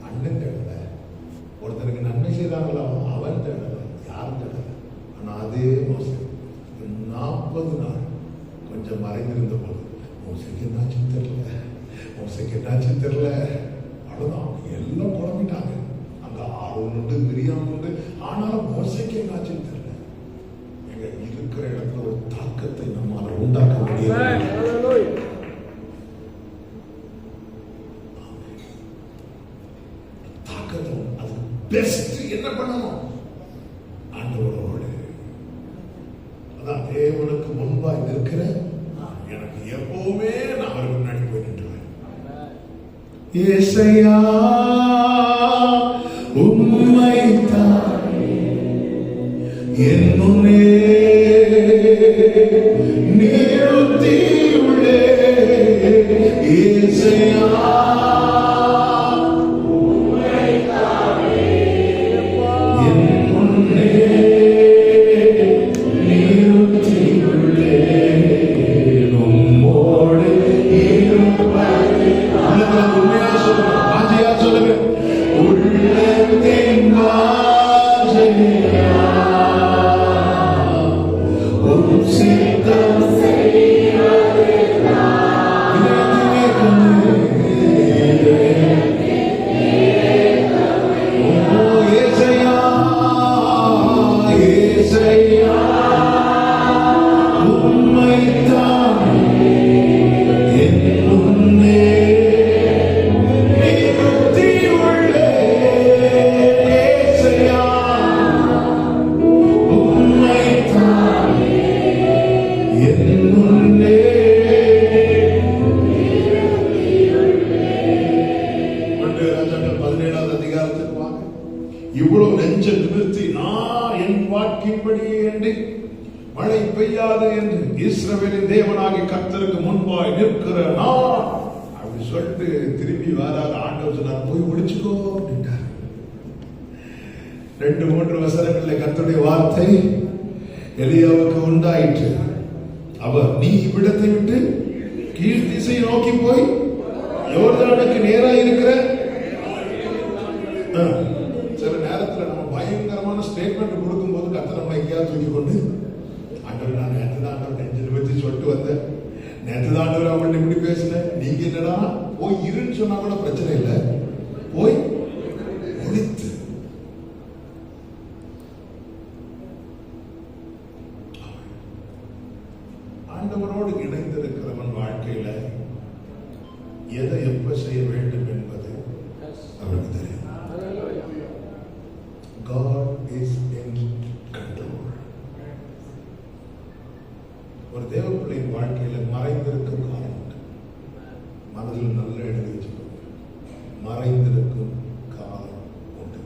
அண்ணன் தேடல, ஒருத்தருக்கு நன்மை செய்தாங்களோ அவன் தேடல, யாரும் தேடல. ஆனா அதே மோசே 40 நாள் கொஞ்சம் மறைந்திருந்த போது மோசைக்கு என்னாச்சும் தெரியல, மோசைக்கு என்னாச்சும் தெரியல. அவ்வளவுதான், எல்லாம் குழம்பிட்டாங்க. அங்க ஆர்வம் உண்டு, பிரியாம உண்டு. ஆனாலும் மோசைக்கு என்னாச்சும் தெரியல. எங்க இருக்கிற இடத்துல ஒரு தாக்கத்தை நம்மால உண்டாக்க முடியாது. பெஸ்ட் என்ன பண்ணணும்? ஆண்டவரோடு, அதான் தேவனுக்கு முன்பாய் நிற்கிற எனக்கு எப்பவுமே நான் அவருக்கு முன்னாடி போய் நின்றுவேன். ஏசையா உம்மைத்தான் என்னுமே நிறுத்தியுள்ளே. ஏசையா சித்தம் செய்வதெல்லாம் பயப்படாதே என்று இஸ்ரவேலின் தேவனாகிய கர்த்தருக்கு முன்பாய் நிற்கிற நான் அப்படி சொல்லிட்டு திரும்பி வராத ஆண்டவர் சொன்னார், போய் முடிச்சுக்கோ அப்படின்ட்டார். 2-3 வசனங்களில் கர்த்தருடைய வார்த்தை எலியாவுக்கு உண்டாயிற்று. அவர், நீ இவ்விடத்தை விட்டு கீழ் திசை நோக்கி போய் யோர்தானுக்கு நேராக இருக்கிற. சில நேரத்தில் நம்ம பயங்கரமான ஸ்டேட்மெண்ட் கொடுக்கும்போது கர்த்தர் நம்ம எங்கேயாவது தூக்கி கொண்டு, ஆண்டவர் நான் நேற்று தான் ஆண்டவர் நெஞ்சில் வச்சு சொல்லிட்டு வந்தேன், நேற்று தான் ஆண்டவர் அவங்கள்ட்ட இப்படி பேசினேன், நீங்க என்னடா போய் இருன்னு சொன்னா கூட பிரச்சனை இல்லை, போய் ஒழித்து. ஆண்டவரோடு இணைந்திருக்கிறவன் வாழ்க்கையில எதை எப்ப செய்ய வேண்டும் என்பது அவருக்கு தெரியும். God is in control. ஒரு தேவ பிள்ளையின் வாழ்க்கையில மறைந்திருக்கும் காலம் உண்டு. மனதில் நல்ல எழுதி வச்சுக்கோங்க, மறைந்திருக்கும் காலம் உண்டு.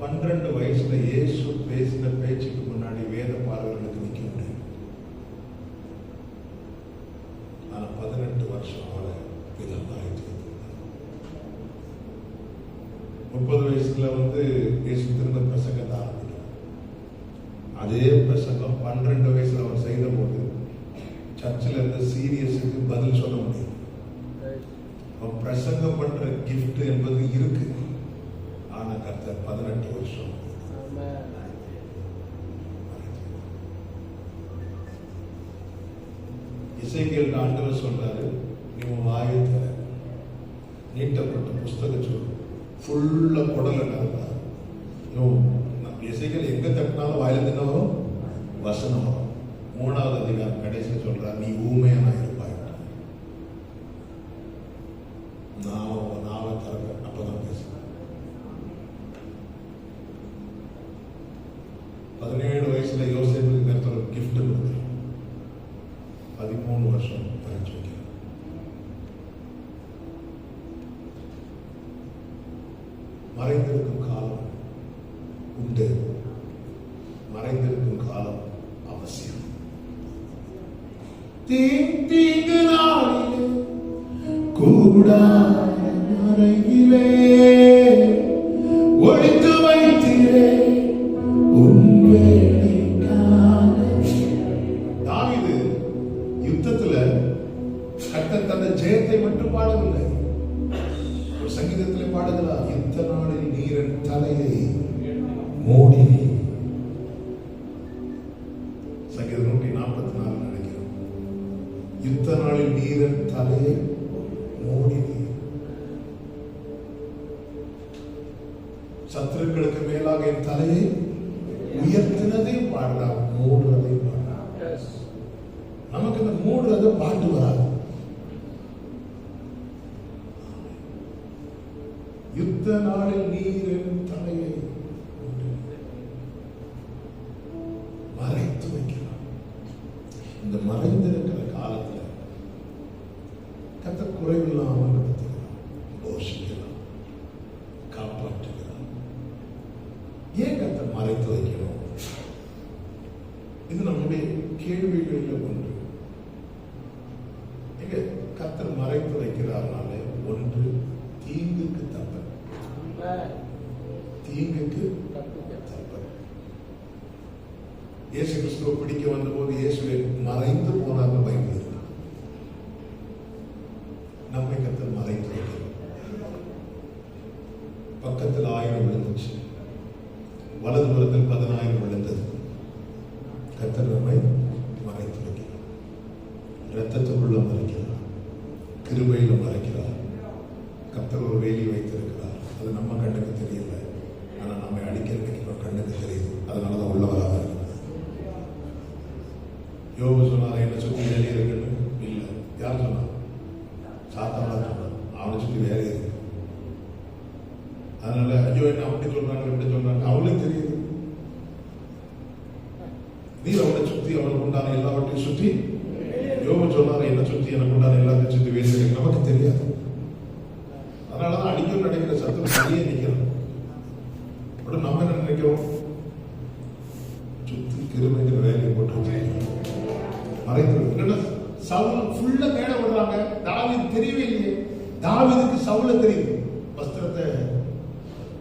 12 வயசுல இயேசு பேசின பேச்சுக்கு முன்னாடி வேத பார்வைகளுக்கு நிற்க முடியும். ஆனா 18 வருஷம் அவளை இதெல்லாம் மறைத்து வைத்திருந்தார். 30 வயசுல இயேசு திரும்ப பிரசங்கத்தை ஆரம்பிக்கிறார். அதே பிரசங்கம் 12 வயசுல அவர் செய்த போது சர்ச்சில் இருந்த சீரியஸுக்கு பதில் சொல்ல முடியும். அவன் பிரசங்கம் பண்ற கிஃப்ட் என்பது இருக்கு. ஆனா கர்த்தர் 18 வருஷம் இசைக்கேல் ஆண்டவர் சொல்றாரு, நீ உன் வாயை தர, நீட்டப்பட்ட புஸ்தகம் சொல்லு, ஃபுல்லா குடல நடந்தார். இசைக்கேல் எங்க தட்டினாலும் வாயில தின்ன வரும், வசனம் வரும். 3வது அதிகாரம் கடைசியில் சொல்றார், நீ ஊமையான இருப்பாய், நாவை திறக்க, அப்பதான் பேசுறேன். 17 வயசுல யோசேப்புக்கு கர்த்தர் ஒரு கிஃப்ட் கொடுத்தார். 13 வருஷம் பயிற்சி வைக்கிறார். மறைந்திருக்கும் காலம் உண்டு, மறைந்திருக்கும் காலம் அவசியம். தீங்கு நாளிலே கூடார மறைவிலே ஒழித்து வைத்தீரே உன் வேலைக்காக. தாவீது யுத்தத்துல கர்த்தர் தந்த ஜெயத்தை மட்டும் பாடவில்லை. ஒரு சங்கீதத்திலே பாடுகிறார், யுத்த நாளில் நீரின் தலையை மூடினீ. சங்கீதம் 144 நினைக்கிறோம். யுத்த நாளில் நீரின் தலையை மூடினீ. சத்துருக்களுக்கு மேலாக என் தலையை உயர்த்தினதை பாடுறார், மூடுறதை பாடுறார். நமக்கு இந்த மூடுறதை பாட்டு வராது. யுத்த நாளில் நீரின் தலையை மறைத்து வைக்கிறார். இந்த மறைந்திருக்கிற காலத்துல கர்த்தர் குறைவில்லாமல் நடத்துகிறார், போஷிக்கிறார், காப்பாற்றுகிறார். ஏன் கர்த்தர் மறைத்து வைக்கணும்? இது நம்முடைய கேள்விகளில் ஒன்று. எங்க கர்த்தர் மறைத்து வைக்கிறார்னாலே ஒன்று தீங்குக்கு தப்ப, தீங்குக்கு தப்ப. இயேசு கிறிஸ்துவை பிடிக்க வந்த போது இயேசுவை மறைந்து போனாங்க பைபிள். நம்மை கர்த்தர் மறைத்து வைக்கிறார். பக்கத்தில் 1000 விழுந்துச்சு, வலது புறத்தில் 10000 விழுந்தது. கர்த்தர் நம்மை மறைத்து வைக்கிறார். இரத்தத்துக்குள்ள மறைக்கிறார், கிருபையில மறைக்கிறார். கர்த்தர் ஒரு வேலி வைத்திருக்கிறார். அது நம்ம கண்ணுக்கு தெரியல, ஆனா நம்மை அடிக்கிறதுக்கு கண்ணுக்கு தெரியுது. அதனாலதான் உள்ள வராத இருக்கிறது. யோபு சொன்னார், என்ன சுத்தி வேலையே இருக்குன்னு. இல்ல, யார் சொன்னா? சாத்தானா சொன்னான். அவனை சுத்தி வேலை இருக்கு. அதனால ஐயோ என்ன அப்படி சொல்றாங்க இப்படி சொல்றாங்க, அவளுக்கு தெரியுது. நீ அவனை சுத்தி அவனுக்கு உண்டான எல்லாவற்றையும் சுத்தி. யோபு சொன்னார், என்ன சுத்தி எனக்கு உண்டான எல்லாத்தையும் சுத்தி வேலை இருக்கு. நமக்கு தெரியாது. அதனாலதான் அடிக்கடி நடக்கிற சத்தம் சரியே நிற்கிறோம். நம்ம என்ன நினைக்கிறோம்? சுத்தி கிருமைங்கிற வேலையை போட்டு தாவீதுக்கு சவுல தெரியும் வஸ்திரத்தை,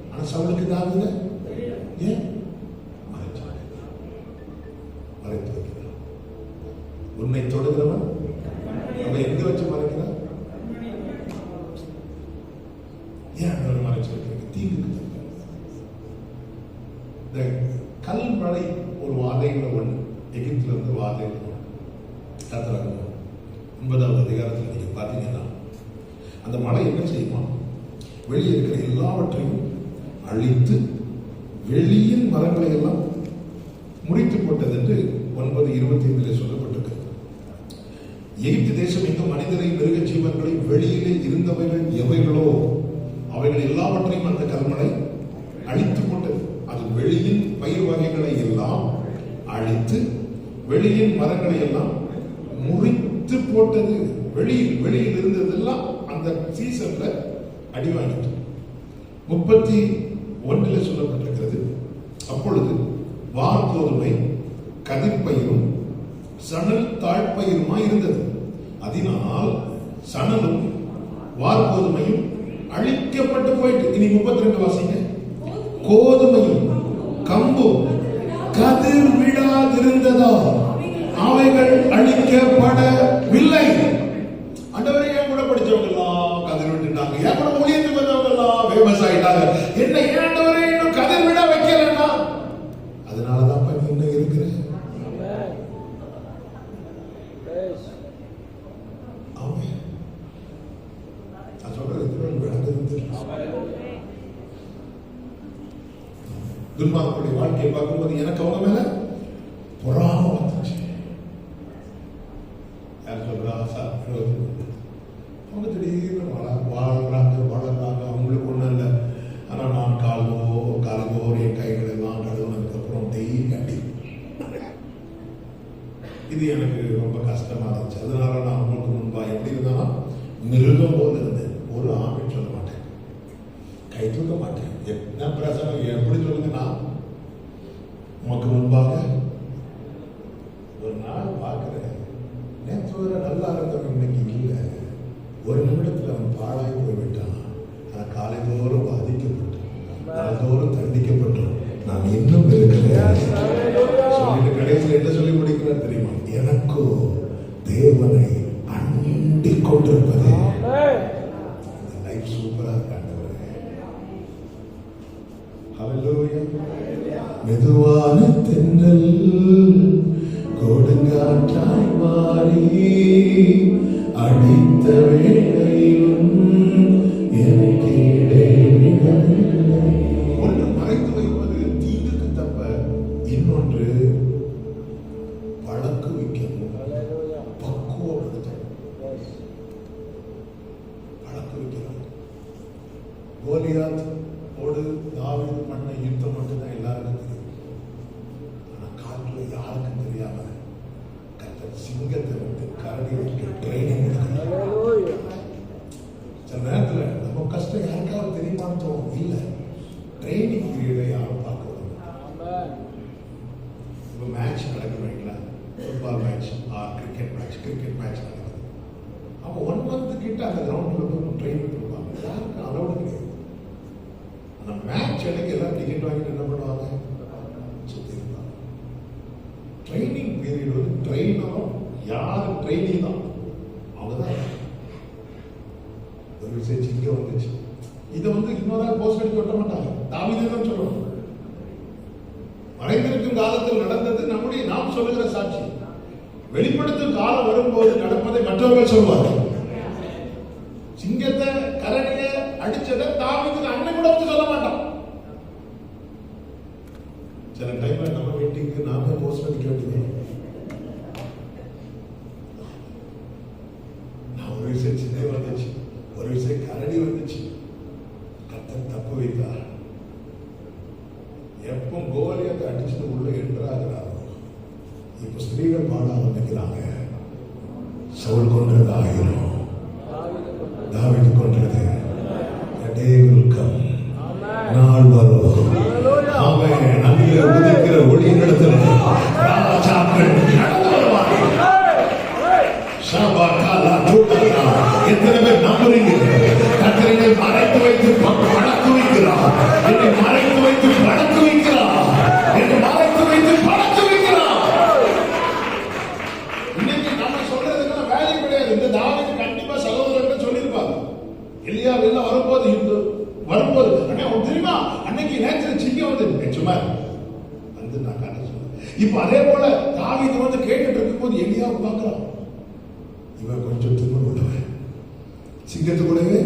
ஆனா சவுலுக்கு தாவீது ஏன் மறைச்சாங்க? மறைத்து வைக்கிறார். உன்னை தொடுகிறவன் அவன் எங்க வச்சு மறைக்கிறார்? ஏன் அவர் மறைச்சு வைக்கிறது? தீங்குக்கு இந்த கல்மழை ஒரு வாதைகளை ஒன்று, எகிப்துல இருந்து வாதைகள் கர்த்தராக 9வது அதிகாரத்தில் நீங்க பார்த்தீங்கன்னா அந்த மழை என்ன செய்யுமா? வெளியே இருக்கிற எல்லாவற்றையும் அழித்து வெளியின் மரங்களை எல்லாம் முறித்து போட்டது என்று 9:25 சொல்லப்பட்டிருக்கிறது. எகிப்து தேசம் எங்கும் மனிதரை, மிருக ஜீவன்களை, வெளியிலே இருந்தவைகள் எவைகளோ அவைகள் எல்லாவற்றையும் அந்த கல்மழை அழித்து போட்டது. அது வெளியின் பயிர் வகைகளை எல்லாம் அழித்து வெளியின் மரங்களை எல்லாம் முறித்து போட்டது. வெளியில் இருந்ததெல்லாம் அந்த சீசன்ல அடி வாங்கிட்டு 31 சொல்லப்பட்டிருக்கிறது. அப்பொழுது வார்கோதுமை கதிர்பயிரும் சணல் தாழ்பயிருமாய் இருந்தது. அதனால் சணலும் வார்கோதுமையும் அழிக்கப்பட்டு போயிட்டு. இனி 32 வாசிங்க. கோதுமையும் கம்பும் கதிர் விடாதிருந்ததோ அவைகள் அழிக்கப்படவில்லை. ஆண்டவரே, என் கூட படிச்சவங்க எல்லாம் கதிர் விட்டுட்டாங்க, என் கூட ஊழியத்துக்கு வந்தவங்க எல்லாம் விவசாயிட்டாங்க, என்ன ஆண்டவரே இன்னும் கதிர் விட வைக்கலன்னா? அதனாலதான் நீ இன்னும் இருக்கிற. நான் சொல்றது துன்மார்க்கனுடைய வாழ்க்கையை பார்க்கும்போது எனக்கு அவங்க மேல பொறாமை வந்துச்சு. யார் சொல்றா? அவங்க திடீர்னு வளர்றாங்க, அவங்களுக்கு ஒண்ணும் இல்லை. ஆனா நான் கால்கோர் என் கைகள் எல்லாம் கழுவுனதுக்கு அப்புறம் டெய்லி கட்டி இது எனக்கு ரொம்ப கஷ்டமா இருந்துச்சு. அதனால நான் அவங்களுக்கு முன்பா எப்படி இருந்தாலும் மிருகம் போல இருந்தேன். ஒரு ஆமை சொல்ல மாட்டேன், கை தூக்க மாட்டேன். என்ன பிரசனம் எப்படி சொல்லுங்கன்னா, உமக்கு முன்பாக ஒரு நாள் பார்க்கிறேன், நேற்று வரை நல்லா இருந்தவன் இன்னைக்கு இல்லை. ஒரு நிமிடத்தில் அவன் பாழாய் போய்விட்டான். ஆனால் காலை தோறும் பாதிக்கப்பட்டான், நாள்தோறும் தண்டிக்கப்பட்டான். நான் இன்னும் இருக்கிறேன் சொல்லிட்டு கடைசியில் என்ன சொல்லி முடிக்கிறார் தெரியுமா? எனக்கோ தேவனை அண்டிக் கொண்டிருப்பது. லைஃப் சூப்பரா இருக்காண்டவரே. ஹல்லேலூயா. மெதுவான தென்றல் கொடுங்காற்றாய் மாறி அடித்த வேளையிலும் எனக்கு இடைவிடவில்லை. ஒன்று மறைத்து வைப்பது தீங்குக்கு தப்ப, இன்னொன்று பழக்கு வைக்கணும், பக்குவப்படுத்தணும். பழக்கு வைக்கணும். கோலியாத் ஓடு தாவீது பண்ண யுத்தம் மட்டும்தான் எல்லாருக்கும் தெரியும். ஆனா காட்டுல யாருக்கும் தெரியாம கர்த்தர் சிங்கத்தை வந்து கரடி வைக்க ட்ரைனிங் கொடுக்கணும். சில நேரத்துல நம்ம கஷ்டம் யாருக்காவது தெரியுமான்னு தோணும். இல்ல, ட்ரைனிங் பீரியடை யாரும் பார்க்கணும். இப்போ மேட்ச் நடக்குறீங்களா, ஃபுட்பால் மேட்ச் கிரிக்கெட் மேட்ச் நடக்குது. அவங்க 1 month கிட்ட அந்த கிரவுண்ட்ல போய் ட்ரைனிங் கொடுப்பாங்க. யாருக்கும் அலோடு கிடையாது. அந்த மேட்ச் அன்னைக்கு எல்லாம் டிக்கெட் வாங்கிட்டு என்ன பண்ணுவாங்க? சுத்தி இருப்பாங்க. ட்ரைனிங் பீரியட் வந்து ட்ரெயினரும் யாரு ட்ரைனிங் தான் அவங்கதான். ஒரு விஷயம் இங்க வந்துச்சு, இதை வந்து இன்னொரு நாள் போஸ்ட் அடிக்க விட்ட மாட்டாங்க. தாவீது தான் சொல்லணும். மறைந்திருக்கும் காலத்தில் நடந்தது நம்முடைய நாம் சொல்லுகிற சாட்சி. வெளிப்படுத்தும் காலம் வரும்போது நடப்பதை மற்றவர்கள் சொல்வார்கள். சிங்கத்தை கரடிய அடிச்சதை தாவீது அண்ணன் கூட வந்து சொல்ல மாட்டான். சில டைம்ல நம்ம மீட்டிங்கு நாம போஸ்ட் அடிக்க வேண்டியது. நான் ஒரு விஷயம் சின்ன வந்துச்சு, ஒரு விஷயம் கரடி வந்துச்சு, கர்த்தர் தப்பு வைத்தார். எப்போ கோலியாத்தை அடிச்சுட்டு உள்ள என்றாகிறாரோ, இப்ப ஸ்திரீகள் பாட ஆரம்பிக்கிறாங்க. சவுல் கொன்றது 1000, தாவீது கொன்றது நாள் வரும். அவன் அங்கே உதிக்கிற ஒளி நடத்துல ராஜாக்கள் நடந்து வருவாங்க. எத்தனை பேர் நம்புறீங்க? என்னை மறைத்து வைத்து பழக்க வைக்கிறார். என்னை மறைத்து வைத்து பழக்க வைக்கிறார். என்னை மறைத்து வைத்து பழக்க வைக்கிறார். இன்னைக்கு நம்ம சொல்றதுக்கு வேலை கிடையாது. இந்த தாவீது கண்டிப்பா சகோதரர்கள் சொல்லியிருப்பாங்க. எலியா வெளில வரும்போது அவன் தெரியுமா அன்னைக்கு நேரத்தில் சிங்கம் வந்து சும்மா வந்து நான் கதை சொல்றேன். இப்ப அதே போல தாவீது வந்து கேட்டுட்டு இருக்கும்போது எலியாவை பார்க்கலாம். இவன் கொஞ்சம் திமிர் உள்ளவன், சிங்கத்துக்குள்ளவே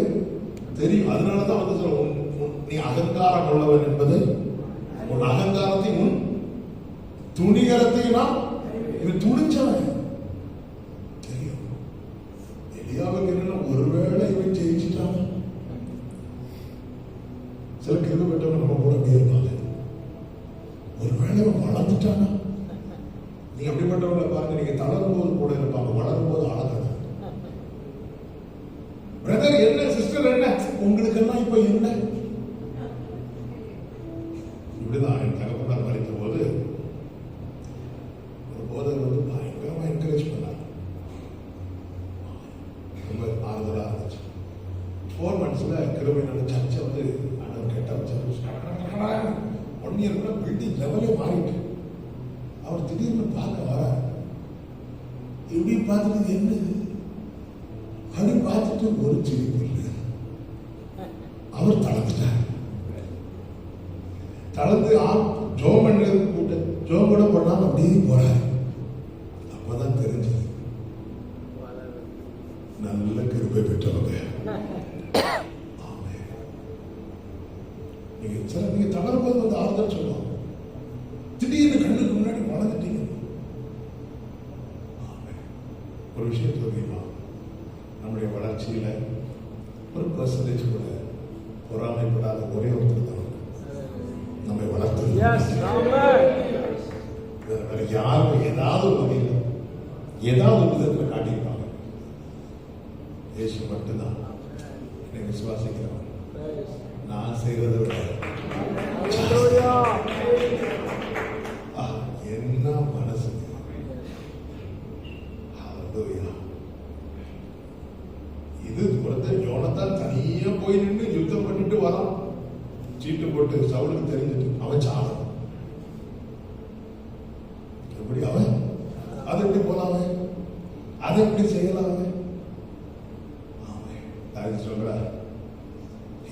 தெரியும். அதனாலதான் வந்து சொல்ல நீ அகங்காரம் உள்ளவன் என்பது உன் அகங்காரத்தை உன் துணிகரத்தையும் நான் இவன் துணிச்சவன் தெரியும். எலியாவுக்கு என்ன ஒருவேளை இவன் ஜெயிச்சுட்டான். சில கிருபை பெற்றவங்க நம்ம கூட அப்படி இருப்பாங்க. ஒருவேளை இவன் வளர்ந்துட்டானா? நீங்க அப்படிப்பட்டவங்களை பாருங்க. நீங்க தளரும் போது கூட இருப்பாங்க, வளரும் போது அழகான பிரதர் என்ன சிஸ்டர் என்ன உங்களுக்கெல்லாம் இப்ப என்ன? இப்படிதான் என் தகப்பனார் மறித்த போது ஒரு போதர் வந்து பயங்கரமா என்கரேஜ் பண்ணார். ரொம்ப ஆறுதலா இருந்துச்சு. 4 monthsல கிருபை நல்ல சர்ச்சை வந்து ஆண்டவர் கேட்ட வச்சார். 1 year கூட பில்டிங் லெவலே மாறிட்டு அவர் திடீர்னு பார்க்க வர இப்படி பார்த்துட்டு என்ன அப்படி பார்த்துட்டு ஒரு சிரிப்பு இல்லை. அவர் தளர்ந்துட்டார். தளர்ந்து ஜோமன்ல கூட்ட ஜோம் கூட பண்ணாம அப்படியே போறாரு. அப்பதான் தெரிஞ்சது நல்ல கிருபை பெற்றவங்க. நீங்க தளரும்போது வந்து ஆறுதல் சொல்லுவாங்க. திடீர்னு கண்ணுக்கு முன்னாடி வளர்ந்துட்டீங்க. ஒரு விஷயம் தெரியுமா? நம்முடைய வளர்ச்சியில ஒரு % கூட பொறாமைப்படாத ஒரே ஒருத்தர் தான் நம்மை வளர்த்தது. யாரும் ஏதாவது ஒரு வகையில் ஏதாவது ஒரு விதத்தில் காட்டியிருப்பாங்க. இயேசு மட்டும்தான் என்னை விசுவாசிக்கிறவன் நான் செய்வதை விட என்ன மனசு. இது ஒருத்தர் யோனத்தான் தனியா போய் நின்று யுத்தம் பண்ணிட்டு வரான். சீட்டு போட்டு சவுலுக்கு தெரிஞ்சிட்டு அவன் சாதம் எப்படி அவன் அதை எப்படி போலாம், அதை எப்படி செய்யலாம்? அவன் சொல்ற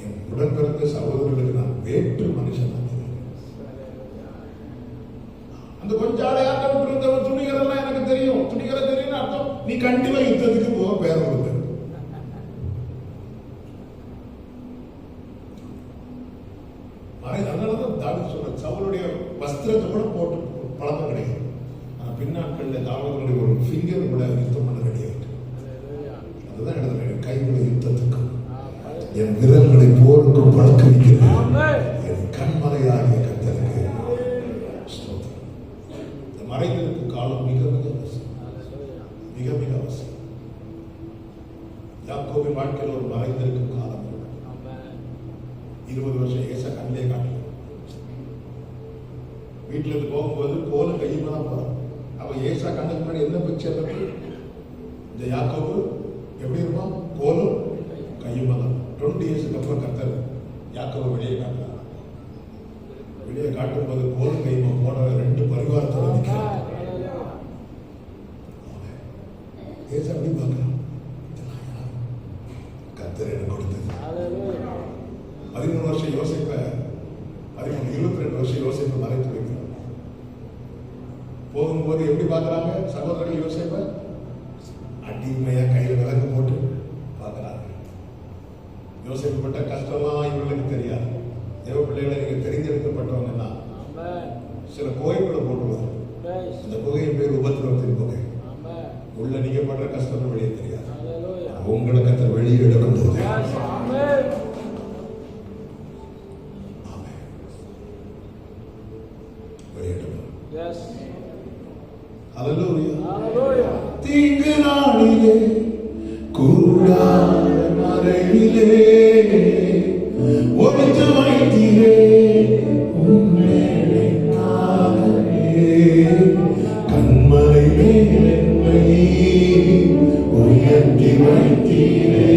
என் உடன் பிறந்த சகோதரர்களுக்கு நான் வேற்று மனுஷன். அந்த கொஞ்ச ஆடையாட்டம் இருந்தவன் துணிகரெல்லாம் எனக்கு தெரியும். துணிகரை தெரியும் அர்த்தம் நீ கண்டிப்பா யுத்தத்துக்கு போக பேர் கொடுப்ப. அதனாலதான் தாவீது சொல்ற சவுலுடைய வஸ்திரத்தை கூட போட்டு பழக்கம் கிடையாது. ஆனா பின்னாட்கள்ல தாவீதுடைய ஒரு ஃபிங்கர் கூட யுத்தம் பண்ண கிடையாது. அதுதான் இடத்துல கைகளை யுத்தத்துக்கு என் விரல்களை போருக்கும் பழக்க வைக்கிறேன். என் கண்மலையாகிய கர்த்தருக்கு இந்த மறைந்திருக்கும் காலம் மிக மிக அவசியம். மிக மிக அவசியம். யாக்கோபின் வாழ்க்கையில் ஒரு மறைந்திருக்கும் காலம் 20 வருஷம் ஏசா கண்ணிலே காட்டல. வீட்டுல இருந்து போகும்போது கோலும் கையுமா தான் போறான். அவ ஏசா கண்ணுக்கு முன்னாடி என்ன பிக்சர் இருக்கு? இந்த யாக்கோபு எப்படி இருப்பான்? கோலும் கையுமா தான். 20 இயர்ஸ்க்கு அப்புறம் கர்த்தர் யாக்கோபு வெளியே காட்டுறாங்க. வெளியே காட்டும் போது கோலும் கையுமா போன 2 பரிவாரத்தோட நிற்கிறாங்க. ஏசா அப்படி பார்க்கலாம். கர்த்தர் எனக்கு கொடுத்தது. 13 வருஷம் யோசிப்ப 22 வருஷம் யோசிப்ப மறைத்து வைக்கிறார். போகும்போது எப்படி பார்க்கறாங்க சகோதரர்கள்? யோசிப்ப அடிமையா கையில விலங்கு போட்டு பார்க்கறாங்க. யோசிக்கப்பட்ட கஷ்டமா இவர்களுக்கு தெரியாது. தேவ பிள்ளைகளை நீங்க தெரிந்தெடுக்கப்பட்டவங்கன்னா சில புகைப்பட போட்டுருவாங்க. அந்த புகையின் பேர் உபத்திரவத்தின் புகை. உள்ள நீங்க படுற கஷ்டம் வெளியே தெரியாது. உங்களுக்கு அந்த வெளியே எடுக்கும் போது தீங்கு நாளிலே கூடார மறைவிலே ஒழித்து வைத்தீரே உன்மேலே கண்மலையிலே என்னை உயர்த்தி வைத்தீரே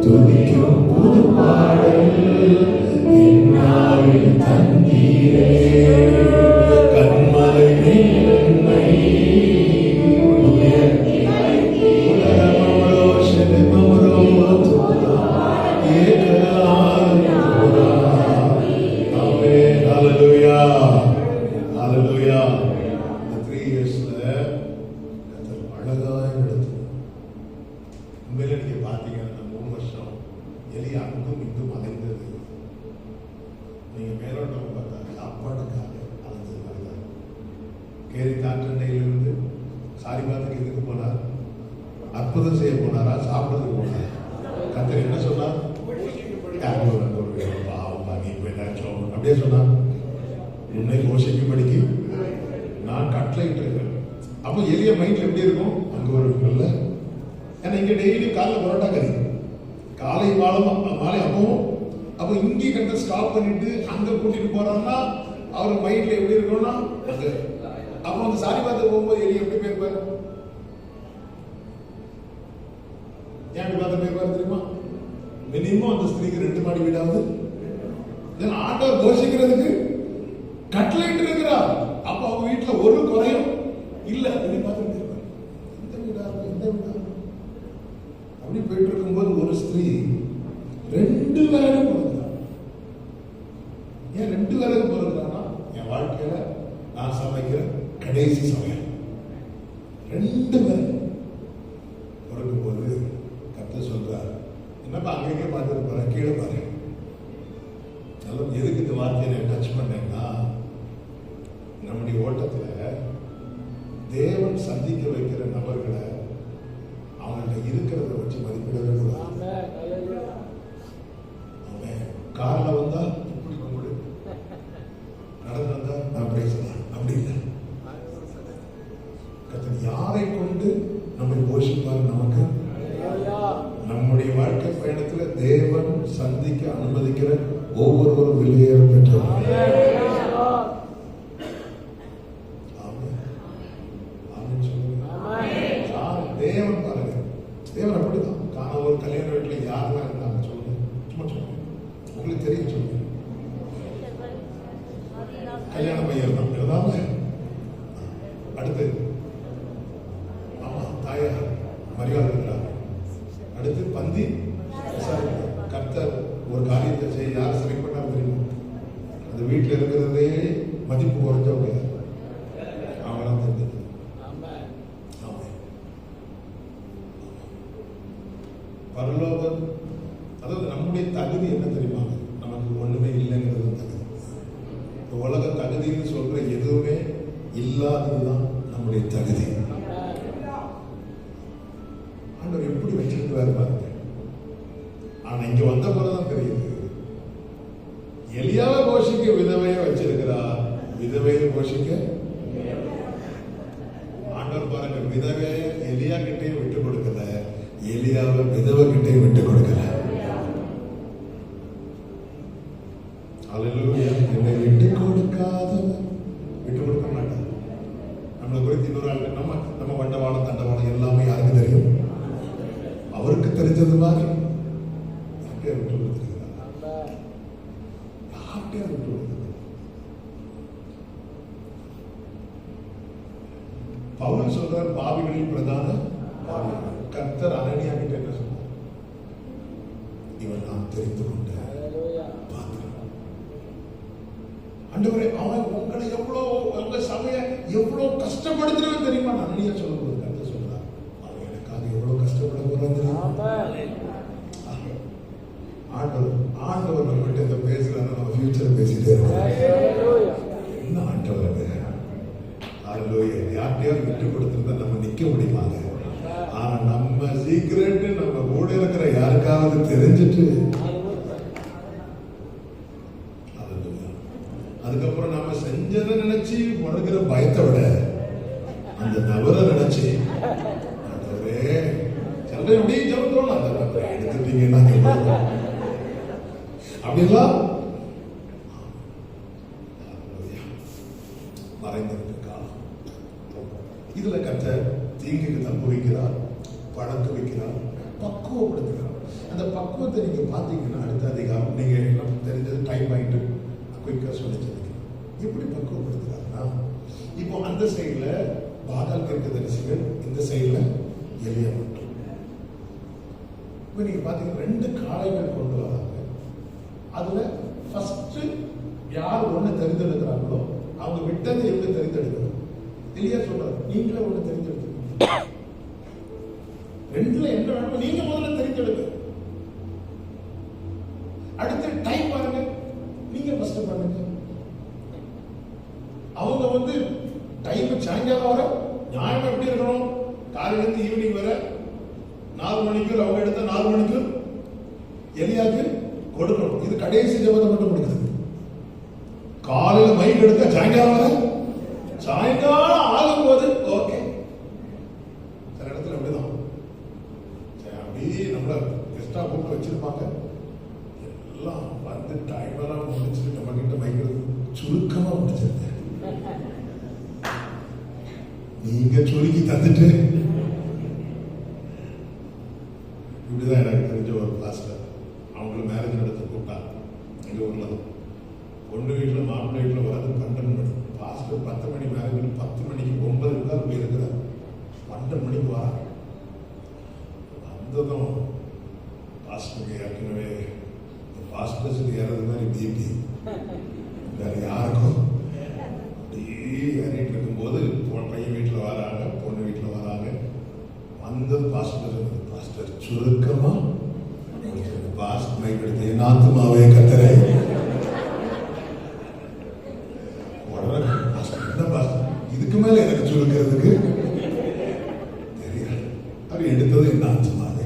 துதிக்கும் உண்மையில நீங்க பார்த்தீங்கன்னா இந்த 3 வருஷம் எலி அங்கும் இங்கும் அலைந்தது. நீங்க மேலோட்டம் பார்த்தா சாப்பாடுக்காக அலைஞ்சது மாதிரிதான். கேரி தாற்றண்டையிலிருந்து சாரிபாத்துக்கு எதுக்கு போனார்? அற்புதம் செய்ய போனாரா? சாப்பிடுறதுக்கு போனாரா? கர்த்தர் என்ன சொன்னார்? அப்படியே சொன்னார், உன்னை போஷிக்கும்படிக்கு நான் கட்டளையிட்டு இருக்கிறேன். அப்போ எளிய மைண்ட்ல எப்படி இருக்கும்? அங்க ஒரு நல்ல, ஏன்னா இங்க டெய்லி காலைல பரோட்டா கறி, காலை மாலை அப்பவும், அப்போ இங்கே கட்ட ஸ்டாப் பண்ணிட்டு அங்க கூட்டிட்டு போறாருன்னா அவர் மைண்ட்ல எப்படி இருக்கும்னா அங்க. அப்போ அந்த சாரி பார்த்து போகும்போது எலி எப்படி போயிருப்பாரு? ஏன் அப்படி பார்த்து போயிருப்பாரு தெரியுமா? மினிமம் அந்த ஸ்திரீக்கு 2 மாடி வீடாவது ஆண்டவர் போஷிக்கிறதுக்கு கட்டளையிட்டு இருக்கிறார். அப்போ அவங்க வீட்டுல ஒரு குறையும் இல்ல. பார்த்து இந்த வீடா இந்த வீடா அப்படி போயிட்டு இருக்கும்போது ஒரு ஸ்திரீ 2 விறகு பொறுக்கிறார். ஏன் 2 விறகு பொறுக்கிறான்னா, என் வாழ்க்கையில நான் சமைக்கிற கடைசி சமையல் 2 விறகு பொறுக்கும் போது கர்த்தர் சொல்றார், என்னப்பா அங்கே பார்த்துட்டு போற, கீழே பாரு. எதுக்கு இந்த வார்த்தையை டச் பண்ணேன்னா, நம்முடைய ஓட்டத்துல தேவன் சந்திக்க வைக்கிற நபர்களை அவங்கள்ட்ட இருக்கிறத வச்சு மதிப்பிடவே கூடாது. அவன் கார்ல வந்தா இப்படி கும்பிடு, நடந்து வந்தா நான் பேசலாம், அப்படி இல்லை. கர்த்தர் யாரை கொண்டு நம்மை போஷிப்பார்? நமக்கு நம்முடைய வாழ்க்கை பயணத்துல தேவன் சந்திக்க அனுமதிக்கிற ஒவ்வொருவரும் வெளியேற பெற்றவர். தேவன் பாருங்க, தேவன் அப்படிதான். காண ஒரு கல்யாண வீட்டுல யாரெல்லாம் இருந்தாங்க சொல்லுங்க, சும்மா சொல்லுங்க, உங்களுக்கு தெரியும் சொல்லுங்க. கல்யாண பையன் தான் இருந்தாங்க. அடுத்து ஆமா தாயார் மரியாதை இருக்கிறாங்க. அடுத்து பந்தி கர்த்தர் ஒரு காரியத்தை செய்ய யார் செலக்ட் பண்ணாரு தெரியுமா? அந்த வீட்டில் இருக்கிறதே மதிப்பு குறைஞ்சவங்க அவங்களாம் தெரிஞ்சது. பரலோகம், அதாவது நம்முடைய தகுதி என்ன தெரியுமா? நமக்கு ஒண்ணுமே இல்லைங்கிறது தகுதி. உலக தகுதின்னு சொல்ற எதுவுமே இல்லாததுதான் நம்முடைய தகுதி. ஆண்டவர் எப்படி வச்சிருக்கிறாரு பாருங்க. ஆனா இங்க வந்த போலதான் தெரியுது, எலியாவை போஷிக்க விதவையை வச்சிருக்கிறார், விதவையை போஷிக்க ஆண்டவர் பாருங்க. விதவை எலியா கிட்டையும் விட்டு கொடுக்கல, எலியாவை விதவை கிட்டையும் விட்டு கொடுக்கல. அல்லேலூயா. என்னை விட்டு கொடுக்காதவன் விட்டு கொடுக்க மாட்டார். நம்மளை குறித்து இன்னொரு ஆள் நம்ம வண்டவாளம் தண்டவாளம் எல்லாமே யாருக்கு தெரியும்? அவருக்கு தெரிஞ்சது மாதிரி விட்டு கொடுத்திருக்கிறார். யார்கிட்ட விட்டு கொடுத்திருக்கிறார்? பவுல் சொல்றார், பாவிகளில் பிரதான கர்த்தர் அனனியா கிட்ட என்ன சொன்னார்? இவன் நான் தெரிந்து கொண்ட ஆண்டவரே, அவன் உங்களை எவ்வளவு, உங்க சபைய எவ்வளவு கஷ்டப்படுத்துறவன் தெரியுமா? அனனியா சொல்லும்போது கர்த்தர் சொல்றார், அவன் எனக்காக எவ்வளவு கஷ்டப்பட போறான் தெரியுமா? ஆண்டவர் நம்மகிட்ட இந்த பேசுறாரு, நம்ம ஃபியூச்சர் பேசிட்டே இருக்கோம். என்ன ஆண்டவர் அது? யார்கிட்டயாவது விட்டு கொடுத்திருந்தா நம்ம நிக்க முடியுமாங்க? ஆனா நம்ம சீக்கிரட் நம்ம கூட இருக்கிற யாருக்காவது தெரிஞ்சிட்டு அதுக்கப்புறம் நாம செஞ்சதை நினைச்சு உணர்கிற பயத்தை விட அந்த நபரை நினைச்சு சில அப்படியே ஜெபத்தோம் அந்த நபரை எடுத்துட்டீங்கன்னா அப்படிலாம் மறைந்திருக்க காலம். இதுல கர்த்தர் தீங்குக்கு தப்பு வைக்கிறார், பழக்க வைக்கிறார், பக்குவப்படுத்துகிறார். அந்த பக்குவத்தை நீங்க பாத்தீங்கன்னா அடுத்த அதிகாரம் நீங்க எல்லாம் தெரிஞ்சது டைம் ஆயிட்டு குயிக்கா சொல்லிச்சிருக்கீங்க. எப்படி பக்குவப்படுத்துறாருன்னா, இப்போ அந்த சைட்ல பாகால் தீர்க்கதரிசிகள், இந்த சைட்ல எலியா மட்டும். இப்ப நீங்க பாத்தீங்கன்னா 2 காளைகள் கொண்டு வராங்க. அதுல ஃபர்ஸ்ட் யார் ஒண்ணு தெரிந்தெடுக்கிறாங்களோ அவங்க விட்டதை எப்படி தெரிந்தெடுக்கணும்? எலியா சொல்றாரு, நீங்களே ஒண்ணு தெரிந்தெடுத்துக்கணும். 2 இதுல என்ன வேணும் நீங்க முதல்ல தெரிஞ்செடுங்க. அடுத்து டைம் பாருங்க, நீங்க ஃபர்ஸ்ட் பண்ணுங்க. அவங்க டைம் சாயங்காலம் வர நியாயம் எப்படி இருக்கணும்? காலையில இருந்து ஈவினிங் வர 4 மணிக்கு அவங்க எடுத்த 4 மணிக்கு எலியாக்கு கொடுக்கணும். இது கடைசி ஜெபத்தை மட்டும் கொடுக்குது. காலையில மைக் எடுக்க சாயங்காலம் வர, சாயங்காலம் ஆகும்போது ஓகே. சில இடத்துல அப்படிதான் அப்படியே நம்மள கெஸ்டா கூப்பிட்டு வச்சிருப்பாங்க. எல்லாம் டைம் எல்லாம் முடிச்சுட்டு நம்ம கிட்ட மைக் சுருக்கமா முடிச்சிருக்கேன். நீங்க சுருக்கி தந்துட்டு இப்படிதான் எனக்கு தெரிஞ்ச ஒரு பாஸ்டர், அவங்களுக்கு மேரேஜ் நடத்த கூப்பிட்டா. எங்க ஊர்ல தான் பொண்ணு வீட்டுல மாப்பிள்ளை வீட்டுல வரது 12 மணி. பாஸ்டர் 10 மணி மேரேஜ், 10 மணிக்கு 9 போய் இருக்கிறார். 12 மணிக்கு வர வந்ததும் பாஸ்டருக்கு ஏற்கனவே பாஸ்டர்ஸுக்கு ஏறது மாதிரி பிபி வேற யாருக்கும் ஏறிட்டு இருக்கும்போது பையன் வீட்டில் வராங்க, பொண்ணு வீட்டில் வராங்க. வந்தது பாஸ்டர் சுருக்கமா பாஸ்ட் மைக் எடுத்து என் ஆத்துமாவே கத்தரை இதுக்கு மேல எனக்கு சுருக்கிறதுக்கு தெரியாது. அது எடுத்தது என் ஆத்துமாவே.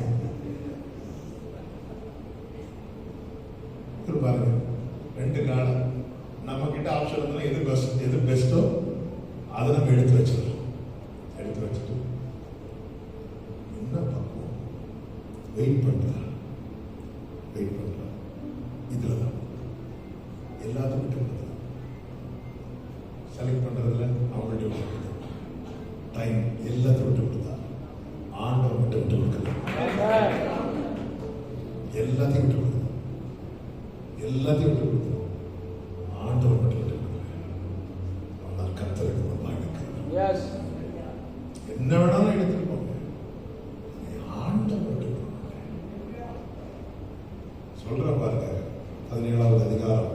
பாருங்க, 2 காலம் நம்ம கிட்ட ஆப்ஷன் இருந்தா எது பெஸ்டோ அதை நம்ம எடுத்து வச்சிடலாம். எடுத்து வச்சுட்டு என்ன பக்குவம் வெயிட் பண்றா இதுலதான் எல்லாத்தையும் விட்டு கொடுக்குது. செலக்ட் பண்றதுல அவங்கள்ட்ட விட்டு கொடுக்குது. டைம் எல்லாத்தையும் விட்டு கொடுத்தா ஆண்டவர் மட்டும் விட்டு கொடுக்குது. எல்லாத்தையும் விட்டு கொடுக்குது. எல்லாத்தையும் விட்டு கொடுக்குது. ஆண்டவர் மட்டும் விட்டு கொடுக்குது. ஆனால் கர்த்தருக்கு முன்பாக இருக்கிறார். என்ன வேணாலும் எடுத்துட்டு போங்க, ஆண்டவர் விட்டு கொடுக்குது. சொல்ற பாருங்க, 17வது அதிகாரம்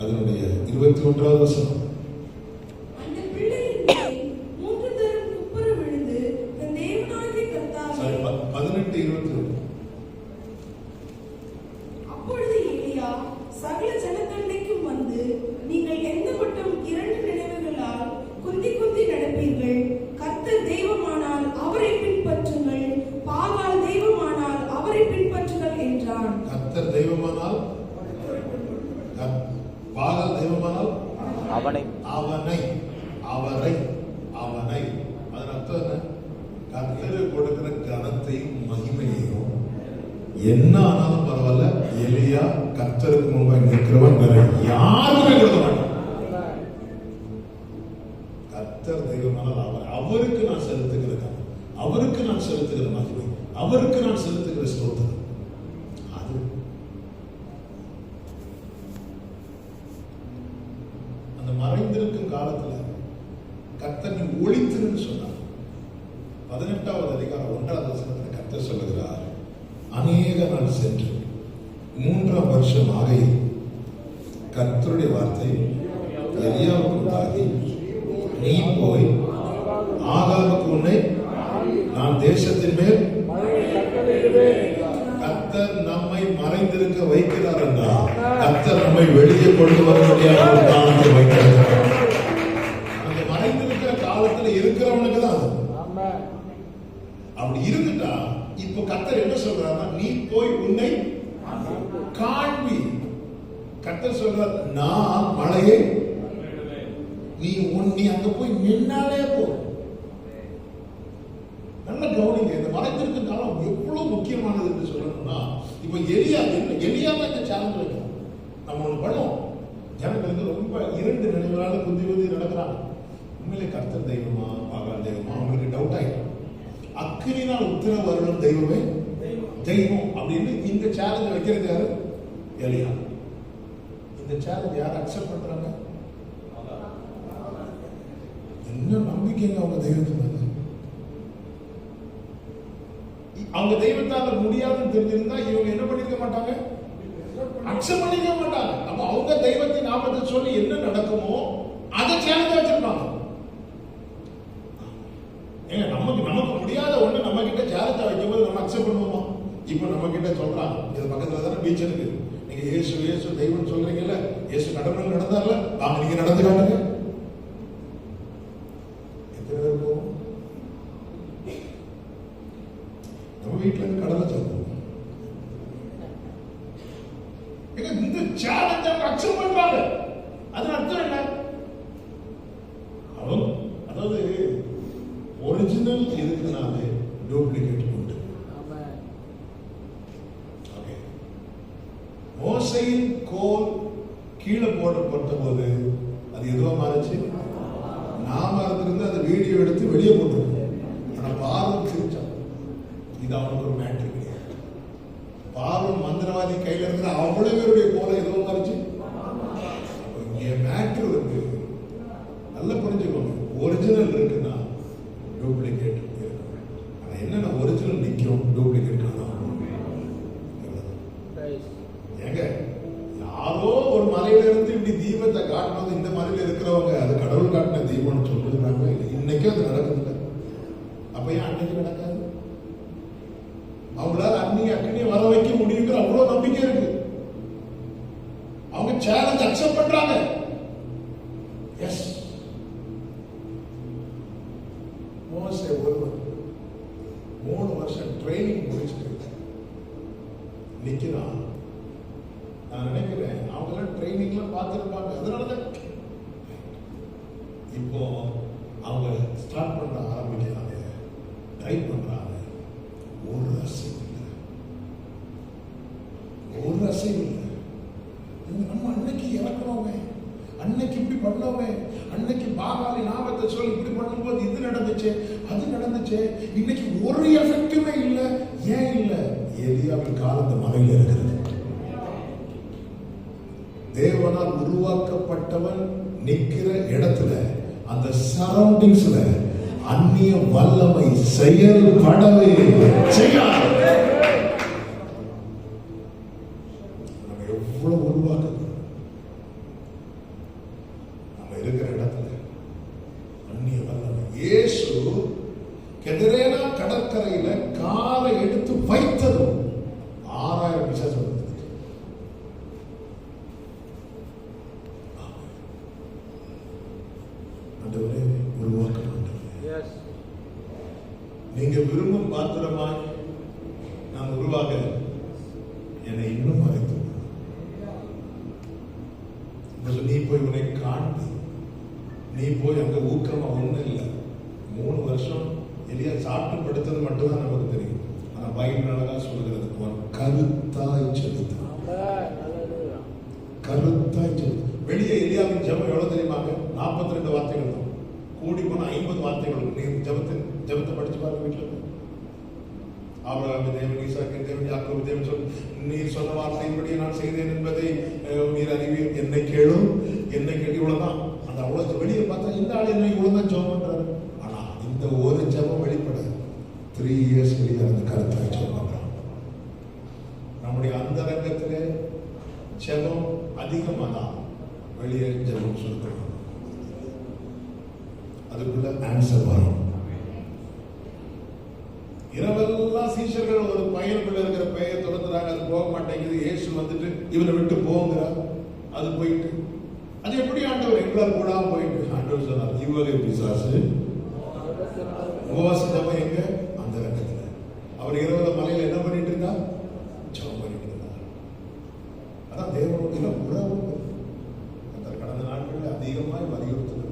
அதனுடைய 21வது வசனம். அந்த பிள்ளையின் மேல் 3 தரம் குப்புற விழுந்து தன் தேவனாகிய கர்த்தாவே 18:22. அப்பொழுது எலியா சகல ஜனத்தண்டைக்கும் வந்து, நீங்கள் எந்த மட்டும் 2 நினைவுகளால் குந்தி நடப்பீர்கள்? கர்த்தர் தெய்வமானால் அவரை பின்பற்றுங்கள், பாகால் தெய்வமானால் அவரை பின்பற்றுங்கள் என்றான். கர்த்தர் தெய்வமானால், பாகால் தெய்வமானால் அவரை அதன் அர்த்தம் என்ன? கர்த்தர் கொடுக்கிற கனத்தையும் மகிமையையும் என்ன ஆனாலும் பரவாயில்ல, எலியா கர்த்தருக்கு முன்பாக நிற்கிறவன் வேற யாருமே கொடுக்க மாட்டான். கர்த்தர் தெய்வமானால் அவருக்கு நான் செலுத்துகிற கனம், அவருக்கு நான் செலுத்துகிற மகிமை, அவருக்கு நான் செலுத்துகிற ஸ்தோத்திரம். அது அந்த மறைந்திருக்கும் காலத்துல கர்த்தர் நீ ஒளித்திருன்னு சொன்னார். 18வது அதிகாரம் 1வது வசனத்துல கர்த்தர் சொல்லுகிறார், அநேக நாள் சென்று 3ஆம் வருஷம் ஆகையில் கர்த்தருடைய வார்த்தை எலியாவுக்கு உண்டாகி, நீ போய் ஆகாபுக்கு உன்னை நான் தேசத்தின் மேல் கர்த்தர் நம்மை மறைந்திருக்க வைக்கிறார் என்றால் கர்த்தர் நம்மை வெளியே கொண்டு வர முடியாத ஒரு காலத்தை வைக்கிறார். அந்த மறைந்திருக்கிற காலத்துல இருக்கிறவனுக்கு தான் அது. அப்படி இருந்துட்டா இப்போ கர்த்தர் என்ன சொல்றாருன்னா, நீ போய் உன்னை காண்பி. கர்த்தர் சொல்றார், நான் மழையை நீ அங்க போய் நின்னாலே போ. நல்ல கவனிங்க, இந்த மறைந்திருக்கும் காலம் எவ்வளவு முக்கியமானது என்று சொல்லணும்னா, இப்ப எலியாவை இந்த சேலஞ்ச் வைக்கணும். நம்ம ஒண்ணு பண்ணுவோம், ஜனங்களுக்கு ரொம்ப 2 நினைவுகளால குந்தி நடக்கிறாங்க. உண்மையிலே கர்த்தர் தெய்வமா பாகால் தெய்வமா அவங்களுக்கு டவுட் ஆயிடும். அக்கினினால் உத்தரவு வரணும் தெய்வமே தெய்வம் அப்படின்னு இந்த சேலஞ்ச் வைக்கிறது யாரு? எலியா. இந்த சேலஞ்ச் யார் அக்செப்ட் பண்றாங்க? என்ன நம்பிக்கைங்க அவங்க தெய்வத்து மேல? அவங்க தெய்வத்தால முடியாதுன்னு தெரிஞ்சிருந்தா இவங்க என்ன பண்ணிருக்க மாட்டாங்க, அக்செப்ட் பண்ணிக்க மாட்டாங்க. அப்ப அவங்க தெய்வத்தின் நாமத்தை சொல்லி என்ன நடக்குமோ அதை சேலஞ்சா வச்சிருப்பாங்க. ஏங்க நமக்கு முடியாத ஒண்ணு நம்ம கிட்ட சேலஞ்சா வைக்கும்போது நம்ம அக்செப்ட் பண்ணுவோமா? இப்போ நம்ம கிட்ட சொல்றாங்க, இது பக்கத்துல தானே பீச் இருக்கு, நீங்க இயேசு இயேசு தெய்வம் சொல்றீங்கல்ல, இயேசு கடவுள் நடந்தார்ல, வாங்க நீங்க நடந்து காட்டுங்க. எத்தனை பேர் போவோம்? நம்ம வீட்டுல இருந்து கடலை சொல்லுவோம். இந்த சேலஞ்ச் அவங்க அக்செப்ட் பண்றாங்க. அது அர்த்தம் என்ன? அதாவது ஒரிஜினல் எதுக்குனாலே டூப்ளிகேட் உண்டு. மோசையின் கோல் கீழே போடப்பட்ட போது அது எதுவா மாறிச்சு? நாம இருந்து அந்த வீடியோ எடுத்து வெளியே போட்டுருக்கோம். ஆனா பார்வன் சிரிச்சான். இது அவனுக்கு ஒரு மேட்ரு கிடையாது. பார்வன் மந்திரவாதி கையில இருக்கிற அவ்வளவு பேருடைய கோலை எதுவா மாறிச்சு? இங்க மேட்ரு இருக்கு. நல்லா புரிஞ்சுக்கோங்க, ஒரிஜினல் இருக்குன்னா டூப்ளிகேட் இருக்கு. ஆனா என்னன்னா ஒரிஜினல் நிற்கும், டூப்ளிகேட் காணும். ஏங்க யாரோ ஒரு மலையில இருந்து இப்படி தீபத்தை காட்டினது, இந்த மலையில இருக்கிறவங்க அது கடவுள் காட்டின தீபம்னு சொல்லிருக்காங்க. இன்னைக்கும் அது நடக்குது. அப்ப ஏன் அன்னைக்கு நடக்காது? அவங்களால அக்னியை வர வைக்க முடியுங்கிற அவ்வளவு நம்பிக்கை இருக்கு. அவங்க சேலஞ்ச் அக்செப்ட் பண்றாங்க. எஸ், மோசே ஒருவன் 3 வருஷம் ட்ரைனிங் முடிச்சுட்டு நிக்கிறான். நான் நினைக்கிறேன் அவங்க எல்லாம் ட்ரைனிங்லாம் பார்த்துருப்பாங்க. அதனாலதான் இப்போ அவங்க ஸ்டார்ட் பண்ண ஆரம்பிக்கிறாங்க, ட்ரை பண்றாங்க. ஒரு அசைவு இல்லை, ஒரு அசைவு இல்லை. நம்ம அன்னைக்கு இறக்குறோமே, அன்னைக்கு இப்படி பண்ணோமே, அன்னைக்கு பாகாலி நாமத்தை சொல்லி இப்படி பண்ணும்போது இது நடந்துச்சு, அது நடந்துச்சு. இன்னைக்கு ஒரு எஃபெக்டுமே இல்லை. ஏன் இல்லை? எலியாவின் காலத்து மலையில் இருக்கிறது. தேவனால் உருவாக்கப்பட்டவன் நிக்கிற இடத்துல, அந்த சரௌண்டிங்ஸ்ல அந்நிய வல்லமை செயல்படவே செய்யாது. நம்ம எவ்வளவு உருவாக்குது, நம்ம இருக்கிற இடத்துல அந்நிய வல்லமை. இயேசு கெதரேனா கடற்கரையில காலை எடுத்து வைத்ததும் 6000 பிசாசு வந்தது. ஆண்டவரே உருவாக்க மாட்டேன். நீங்க விரும்பும் பாத்திரமாய் நான் உருவாக என்னை இன்னும் மறைத்து நீ போய் உன்னை காண்பி, நீ போய் அங்க ஊக்கமா ஒண்ணு இல்லை. 3 வருஷம் எலியா சாப்பிட்டு படுத்தது மட்டும்தான் நமக்கு தெரியும். ஆனா பைபிள் அழகா சொல்கிறது, அவன் கருத்தாய் செலுத்தான். கருத்தாய் செலுத்தான். வெளியே எலியாவின் ஜெபம் எவ்வளவு தெரியுமாங்க? 42 வார்த்தைகள் தான். கூடி போன 50 வார்த்தைகள். நீ ஜெபத்தை படிச்சு பாருங்க வீட்டுல. ஆபிரகாம் தேவன், ஈசாக்கின் தேவன், யாக்கோபு தேவன் சொல், நீர் சொன்ன வார்த்தையின்படி நான் செய்தேன் என்பதை நீர் அறிவீர். என்னை கேளும், என்னை கேள்வி. இவ்வளவுதான். அந்த அவ்வளவு வெளியே பார்த்தா இந்த ஆள் என்ன இவ்வளவுதான் ஜெபம் பண்றாரு. ஆனா இந்த ஒரு ஜெபம் வெளிப்பட 3 இயர்ஸ் வெளியே அந்த கருத்தாய் ஜெபம் பண்றான். நம்முடைய அந்த ரங்கத்திலே ஜெபம் அதிகமாதான், வெளியே ஜெபம் சொல்றோம். அதுக்குள்ள ஆன்சர் வரும். இரவெல்லாம் சீஷர்கள் ஒரு பையனுக்குள்ள இருக்கிற பெயரை தொடர்ந்துறாங்க, அது போக மாட்டேங்குது. இயேசு வந்துட்டு இவனை விட்டு போங்கிறார். அது போயிட்டு அது எப்படி ஆண்டவர் எங்களால் கூட போயிட்டு ஆண்டவர் சொன்னார், இவரே பிசாசு. உபவாச ஜெபம் எங்க? அந்த ரங்கத்துல. அவர் இரவுல மலையில என்ன பண்ணிட்டு இருந்தா? ஜெபம் பண்ணிட்டு இருந்தார். அதான் தேவனுடைய உறவு கடந்த நாட்களில் அதிகமாய் வலியுறுத்துகிறது.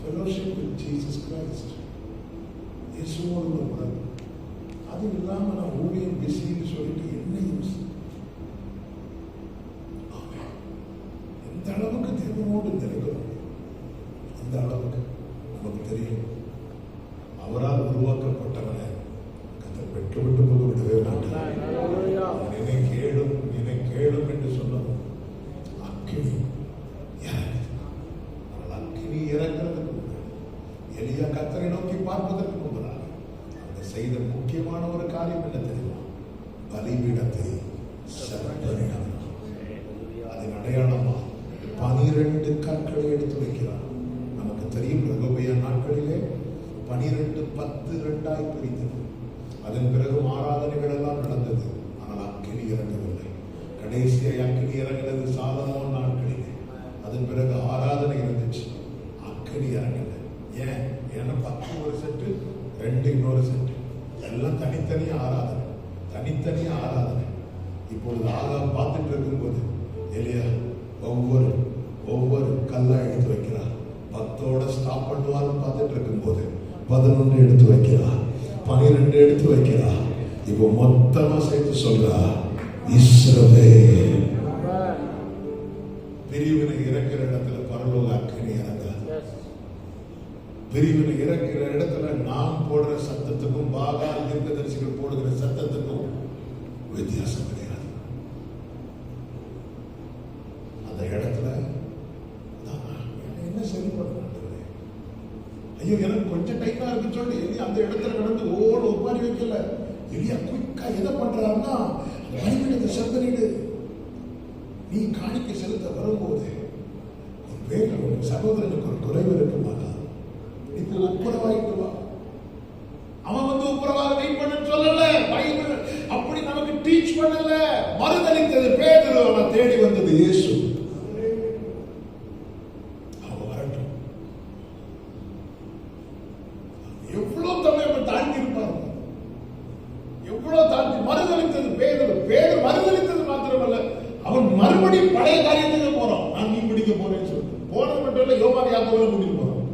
fellowship with Jesus Christ. இயேசுவோடு ஒரு உறவு. அது இல்லாம நான் ஊழியம் பிஸின்னு சொல்லிட்டு என்ன யூஸ்? எந்த அளவுக்கு தேவனோடு தெரிகிறோம், அந்த அளவுக்கு நமக்கு தெரியும் அவரால் உருவாக்கப்பட்டவனை கர்த்தர் பெற்று விட்டு போக விடவே மாட்டார். என்னை கேளும், என்னை கேளும் என்று சொன்னதும் அக்கினி இறங்குது. அக்கினி இறங்குறதுக்கு முன்னாடி எலியா கர்த்தரை நோக்கி பார்ப்பதற்கு முன்பதாக அந்த செய்த முக்கியமான ஒரு காரியம் என்ன தெரியுமா? பலிபீடத்தை செப்பனிடலாம். அதன் அடையாளமா 12 கற்களை எடுத்து வைக்கிறார். நமக்கு தெரியும் ரகோபியா நாட்களிலே 12 2ஆய் பிரித்தது. அதன் பிறகு ஆராதனைகள் எல்லாம் நடந்தது. ஆனால் அக்கினி இறங்கவில்லை. கடைசியாக அக்கினி இறங்கினது சாலமோன் நாட்களில். அதன் பிறகு ஆராதனை இருந்துச்சு, அக்கினி இறங்கல. ஏன்? ஏன்னா 10 ஒரு செட்டு, 2 இன்னொரு செட்டு, எல்லாம் தனித்தனியா ஆராதனை, தனித்தனியா ஆராதனை. இப்பொழுது ஆகாம் பார்த்துட்டு இருக்கும்போது எலியா ஒவ்வொரு கல்லா எடுத்து வைக்கிறார். 10ஓட ஸ்டாப் பண்ணுவான்னு பார்த்துட்டு இருக்கும்போது 11 எடுத்து வைக்கிறா, 12 எடுத்து வைக்கிறா. இப்போ மொத்தமா சேர்த்து சொல்றா, இஸ்ரவேல். பிரிவினை இறக்கிற இடத்துல பரலோக அக்கினி இறங்காது. பிரிவினை இறக்கிற இடத்துல நாம் போடுற சத்தத்துக்கும் பாகால் தீர்க்கதரிசிகள் போடுகிற சத்தத்துக்கும் வித்தியாசம் கிடையாது. அந்த இடத்துல என்ன சரி பண்ண, ஐயோ எனக்கு கொஞ்சம் டைட்டா இருக்கு சொல்லி எலியா அந்த இடத்துல கடந்து ஒப்பாரி வைக்கல. எலியா குயிக்கா எதை பண்றாருன்னா, பலிபீடத்தை செலுத்திடு. நீ காணிக்கை செலுத்த வரும்போது உன் சகோதரனுக்கு ஒரு குறைவு இருக்குமாடா, இப்போ ஒப்புரவாயிட்டு வா. அவன் ஒப்புரவாக வெயிட் பண்ண சொல்லல, பைபிள் அப்படி நமக்கு டீச் பண்ணல. மறுதலித்தது பேதுரு, அவன் தேடி வந்தது இயேசு. அவன் வரட்டும். எவ்வளவு தம்மை தாண்டி இருப்பாங்க, எவ்வளவு தாண்டி. மறுதலித்தது பேதுரு. பேதுரு மறுதலித்தது மாத்திரமல்ல, அவன் மறுபடியும் பழைய காரியத்துக்கு போறான். நான் மீன் பிடிக்க போறேன்னு சொல்லிட்டு போனது மட்டும் இல்ல, யோவான் யாக்கோபை கூட்டிட்டு போறான்.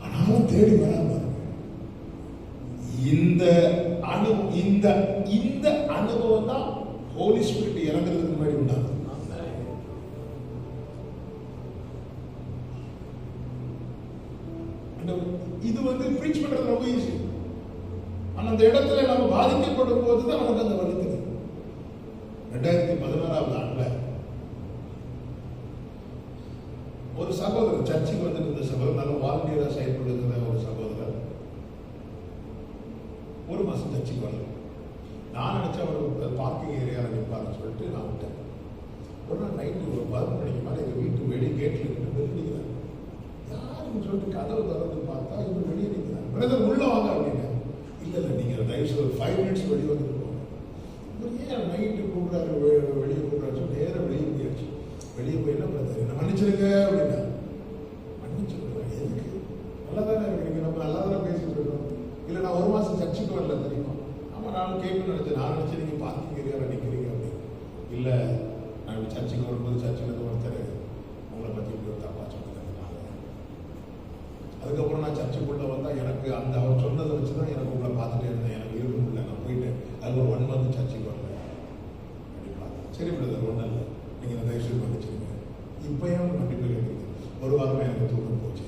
ஆனாலும் தேடி வராம இந்த அனுபவம் தான் ஹோலி ஸ்பிரிட் இறங்குறதுக்கு முன்னாடி உண்டாகும். இது பிரீச் பண்றது ரொம்ப ஈஸி. ஆனா அந்த இடத்துல நம்ம பாதிக்கப்படும் போதுதான் நமக்கு அந்த வலிக்குது. 2016 ஆண்டுல ஒரு சகோதரர் சர்ச்சுக்கு வந்துட்டு இருந்த சகோதரர், நல்ல வாலண்டியரா செயல்படுகிற ஒரு சகோதரர், ஒரு மாசம் சர்ச்சுக்கு வரல. நான் நினைச்ச அவர் பார்க்கிங் ஏரியாவில் நிற்பாருன்னு சொல்லிட்டு நான் விட்டேன். ஒரு நாள் நைட்டு ஒரு 11 மணிக்கு மேலே எங்கள் வீட்டு வெளியே கேட்டில் நின்று வெளியிடுகிறார். யாருன்னு சொல்லிட்டு கதவு திறந்து பார்த்தா இவர் வெளியே நிற்கிறார். பிரதர் உள்ள வாங்க அப்படின்னு. இல்லை நீங்கள் தயவுசெய்து ஒரு 5 மினிட்ஸ் வெளியே வந்துட்டு போங்க. இவர் ஏன் நைட்டு கூப்பிட்றாரு, வெளியே கூப்பிட்றாரு சொல்லி நேரம் வெளியே போயாச்சு. வெளியே போய் என்ன பிரதர் என்ன மன்னிச்சிருங்க அப்படின்னா. மன்னிச்சிருங்க எதுக்கு? நல்லா தானே இருக்கிறீங்க, நம்ம நல்லா தானே பேசிட்டு இருக்கோம். இல்லை நான் ஒரு மாதம் சர்ச்சுக்கு வரல தெரியுமா? ஆமாம் நானும் கேட்கணும்னு நினச்சேன். நான் நினச்சேன் நீங்கள் பார்க்கிங் ஏரியாவில் நிற்கிறீங்க அப்படின்னு. இல்லை நான் சர்ச்சுக்கு வரும்போது சர்ச்சில் ஒருத்தர் உங்களை பற்றி இப்படி ஒரு தப்பாக சொன்னதுனால, அதுக்கப்புறம் நான் சர்ச்சுக்குள்ளே வந்தால் எனக்கு அந்த அவர் சொன்னதை வச்சு தான் எனக்கு உங்களை பார்த்துட்டே இருந்தேன். எனக்கு இருக்க முடியல, நான் போயிட்டேன். அது ஒரு 1 மந்த் சர்ச்சுக்கு வரல அப்படிங்களா? சரி பிரதர் ஒன்றும் இல்லை, நீங்கள் தயவுசெய்து மன்னிச்சிருங்க. இப்போயும் மன்னிப்பு கேட்குறீங்க. ஒரு வாரமே எனக்கு தூக்கம் போச்சு.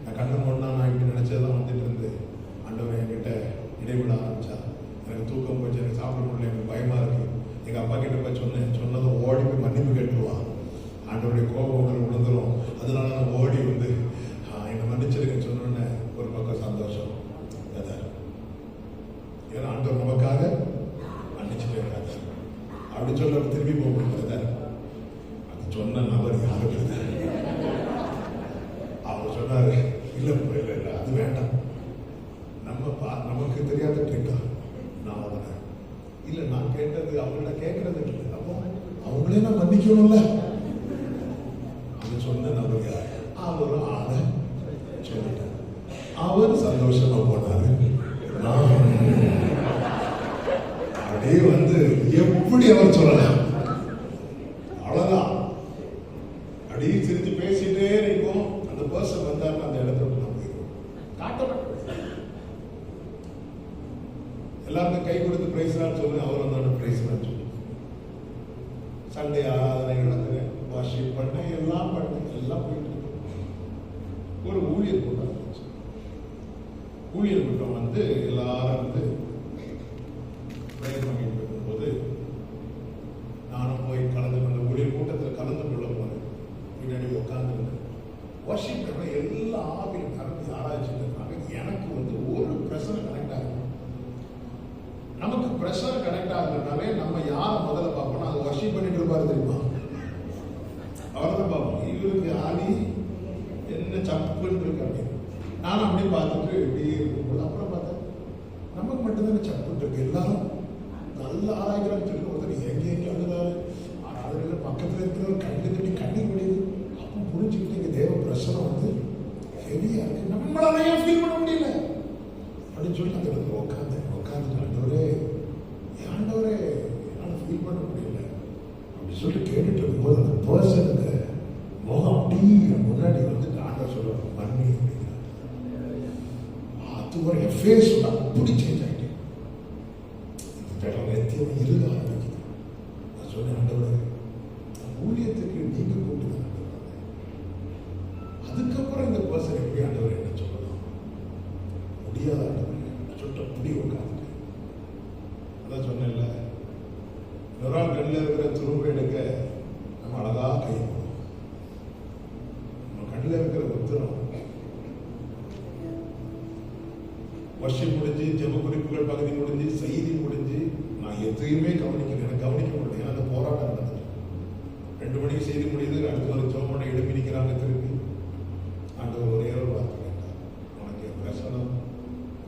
நான் கண்ணு மூடனா நான் இப்படி நினச்சதான் வந்துட்டு இருந்து ஆண்டவர் என்கிட்ட இடைவிட ஆரம்பிச்சா. எனக்கு தூக்கம் போச்சு, எனக்கு சாப்பிட முடியல, எனக்கு பயமாக இருக்குது. எங்கள் அப்பா கிட்ட போய் சொன்னதை ஓடி போய் மன்னிப்பு கேட்டுருவான். ஆண்டவருடைய கோபம் உங்களுக்கு விழுந்துடும். அதனால நான் ஓடி வந்து என்னை மன்னிச்சிருக்கேன்னு சொன்னோன்னே ஒரு பக்கம் சந்தோஷம். ஏன்னா ஆண்டவர் நமக்காக மன்னிச்சுட்டே இருக்காங்க. அப்படி சொல்ல திரும்பி போக முடியாது. அது சொன்ன நபர் யாரு பிரதர்? அவர் சொன்னாரு, இல்லை இல்லை அது வேண்டாம், நமக்கு தெரியாத ட்ரிக்கா நான் அவனை இல்லை நான் கேட்டது அவங்கள கேட்கறது இல்லை. அப்போ அவங்களே நான் மன்னிக்கணும்ல. அவன் சொன்ன நபர் யார்? அவரும் ஆளை சொல்லிட்டார். அவர் சந்தோஷமா போனாரு. நான் அப்படியே வந்து எப்படி அவர் சொல்லலாம், அவ்வளவுதான். அப்படியே சிரித்து பேசிட்டே இருக்கும். அந்த பர்சன் வந்தாருன்னு அந்த இடத்துல நான் போயிருக்கோம். காட்டப்பட்ட எல்லாருக்கும் கை கொடுத்து பிரைஸ்லான்னு சொல்லு. அவர் வந்தோட பிரைஸ்லான்னு சொல்லு. சண்டே ஆராதனை நடத்துறேன், வாஷிப் பண்ணேன், எல்லாம் பண்ணேன், எல்லாம் போயிட்டு இருக்கு. ஒரு ஊழியர் கூட்டம் இருந்துச்சு. ஊழியர் கூட்டம் வந்து எல்லாரும் வந்து பிரேயர் பண்ணிட்டு இருக்கும்போது நானும் போய் கலந்து கொண்ட ஊழியர் கூட்டத்தில் கலந்து கொள்ள போனேன். பின்னாடி உட்காந்துருந்தேன். வாஷிப் பண்ண எல்லா ஆவியும் கலந்து ஆராய்ச்சிட்டு இருக்காங்க. எனக்கு வந்து ஒரு பிரச்சனை கனெக்ட் ஆகும். நமக்கு பிரஷர் கனெக்ட் ஆகுறதுனாலே நம்ம யாரை முதல்ல பார்ப்போம்னா அதை வர்ஷிப் பண்ணிட்டு இருப்பாரு தெரியுமா? அவரை தான் பார்ப்போம். இவருக்கு ஆடி என்ன சப்புன்னு இருக்கு அப்படின்னு. நான் அப்படியே பார்த்துட்டு இப்படியே இருக்கும்போது அப்புறம் பார்த்தேன் நமக்கு மட்டும்தானே சப்புட்டு இருக்கு. எல்லாரும் நல்ல ஆராய்கிறான்னு சொல்லி ஒருத்தர் எங்கே அழுதாரு. அதில் பக்கத்தில் இருக்கிறவர் கண்ணு கட்டி கண்ணீர் முடியுது. அப்போ புரிஞ்சுக்கிட்டு இங்கே தேவ பிரசனம் வந்து ஹெவியா இருக்கு, நம்மளால ஏன் ஃபீல் பண்ண முடியல அப்படின்னு சொல்லி அந்த இடத்துல உட்காந்து ஆண்டவரே என்னால் ஃபீல் பண்ண முடியல அப்படின்னு சொல்லிட்டு கேட்டுட்டு இருக்கும்போது அந்த பர்சனுக்கு முகம் அப்படியே முன்னாடி வந்து ஆண்டவர் சொல்லுவாங்க மன்னி அப்படிங்கிறார். அது ஒரு என் ஃபேஸ் அப்படி சேஞ்ச் ஆகிட்டு எத்தியம் இருக ஆரம்பிக்குது. நான் சொன்னேன் ஆண்டவரே ஊழியத்துக்கு நீங்க கூப்பிட்டு அதுக்கப்புறம் இந்த பர்சன் எப்படி ஆண்டவர் என்ன சொல்லலாம் முடியாத ஆண்டவர் சொல்லிட்டு அப்படி உட்காந்துட்டு அதான் சொன்னேன்ல இன்னொரு கண்ணில் இருக்கிற துரும்பு எடுக்க நம்ம அழகா கை போடுவோம். நம்ம கண்ணில் இருக்கிற உத்தரம் வருஷம் முடிஞ்சு ஜெப குறிப்புகள் பகுதி முடிஞ்சு செய்தி முடிஞ்சு நான் எதையுமே கவனிக்கல. எனக்கு கவனிக்க முடியல. ஏன்னா அந்த போராட்டம் நடந்தது. 2 மணிக்கு செய்தி முடியுது. அடுத்த ஒரு ஜோமனை எழுப்பி நிற்கிறாங்க. திருப்பி ஆண்டவர் ஒரே ஒரு வார்த்தை கேட்டார், உனக்கு என் பிரசனம்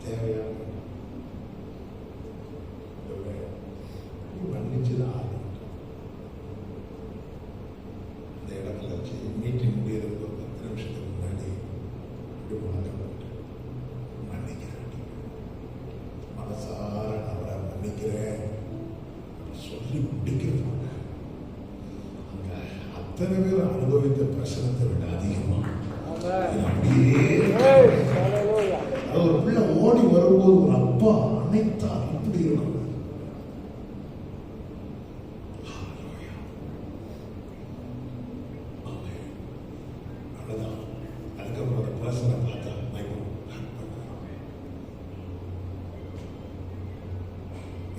தேவையா? மன்னிச்சுதான் ஆகும். இந்த இடத்துல வச்சு மீட்டிங் முடியறதுக்கு ஒரு 10 நிமிஷத்துக்கு முன்னாடி இப்படி வணக்கப்பட்டு மன்னிக்கிறேன், மனசார அவரை மன்னிக்கிறேன் சொல்லி முடிக்கிறோம். அங்க அத்தனை பேர் அனுபவித்த பிரசனத்தை விட அதிகமா அப்படியே ஒரு பிள்ளை ஓடி வரும்போது ஒரு அப்பா அனைத்தா அப்படி இருக்கும். அவ்வளவுதான். அதுக்கப்புறம் ஒரு பிரசனை பார்த்தா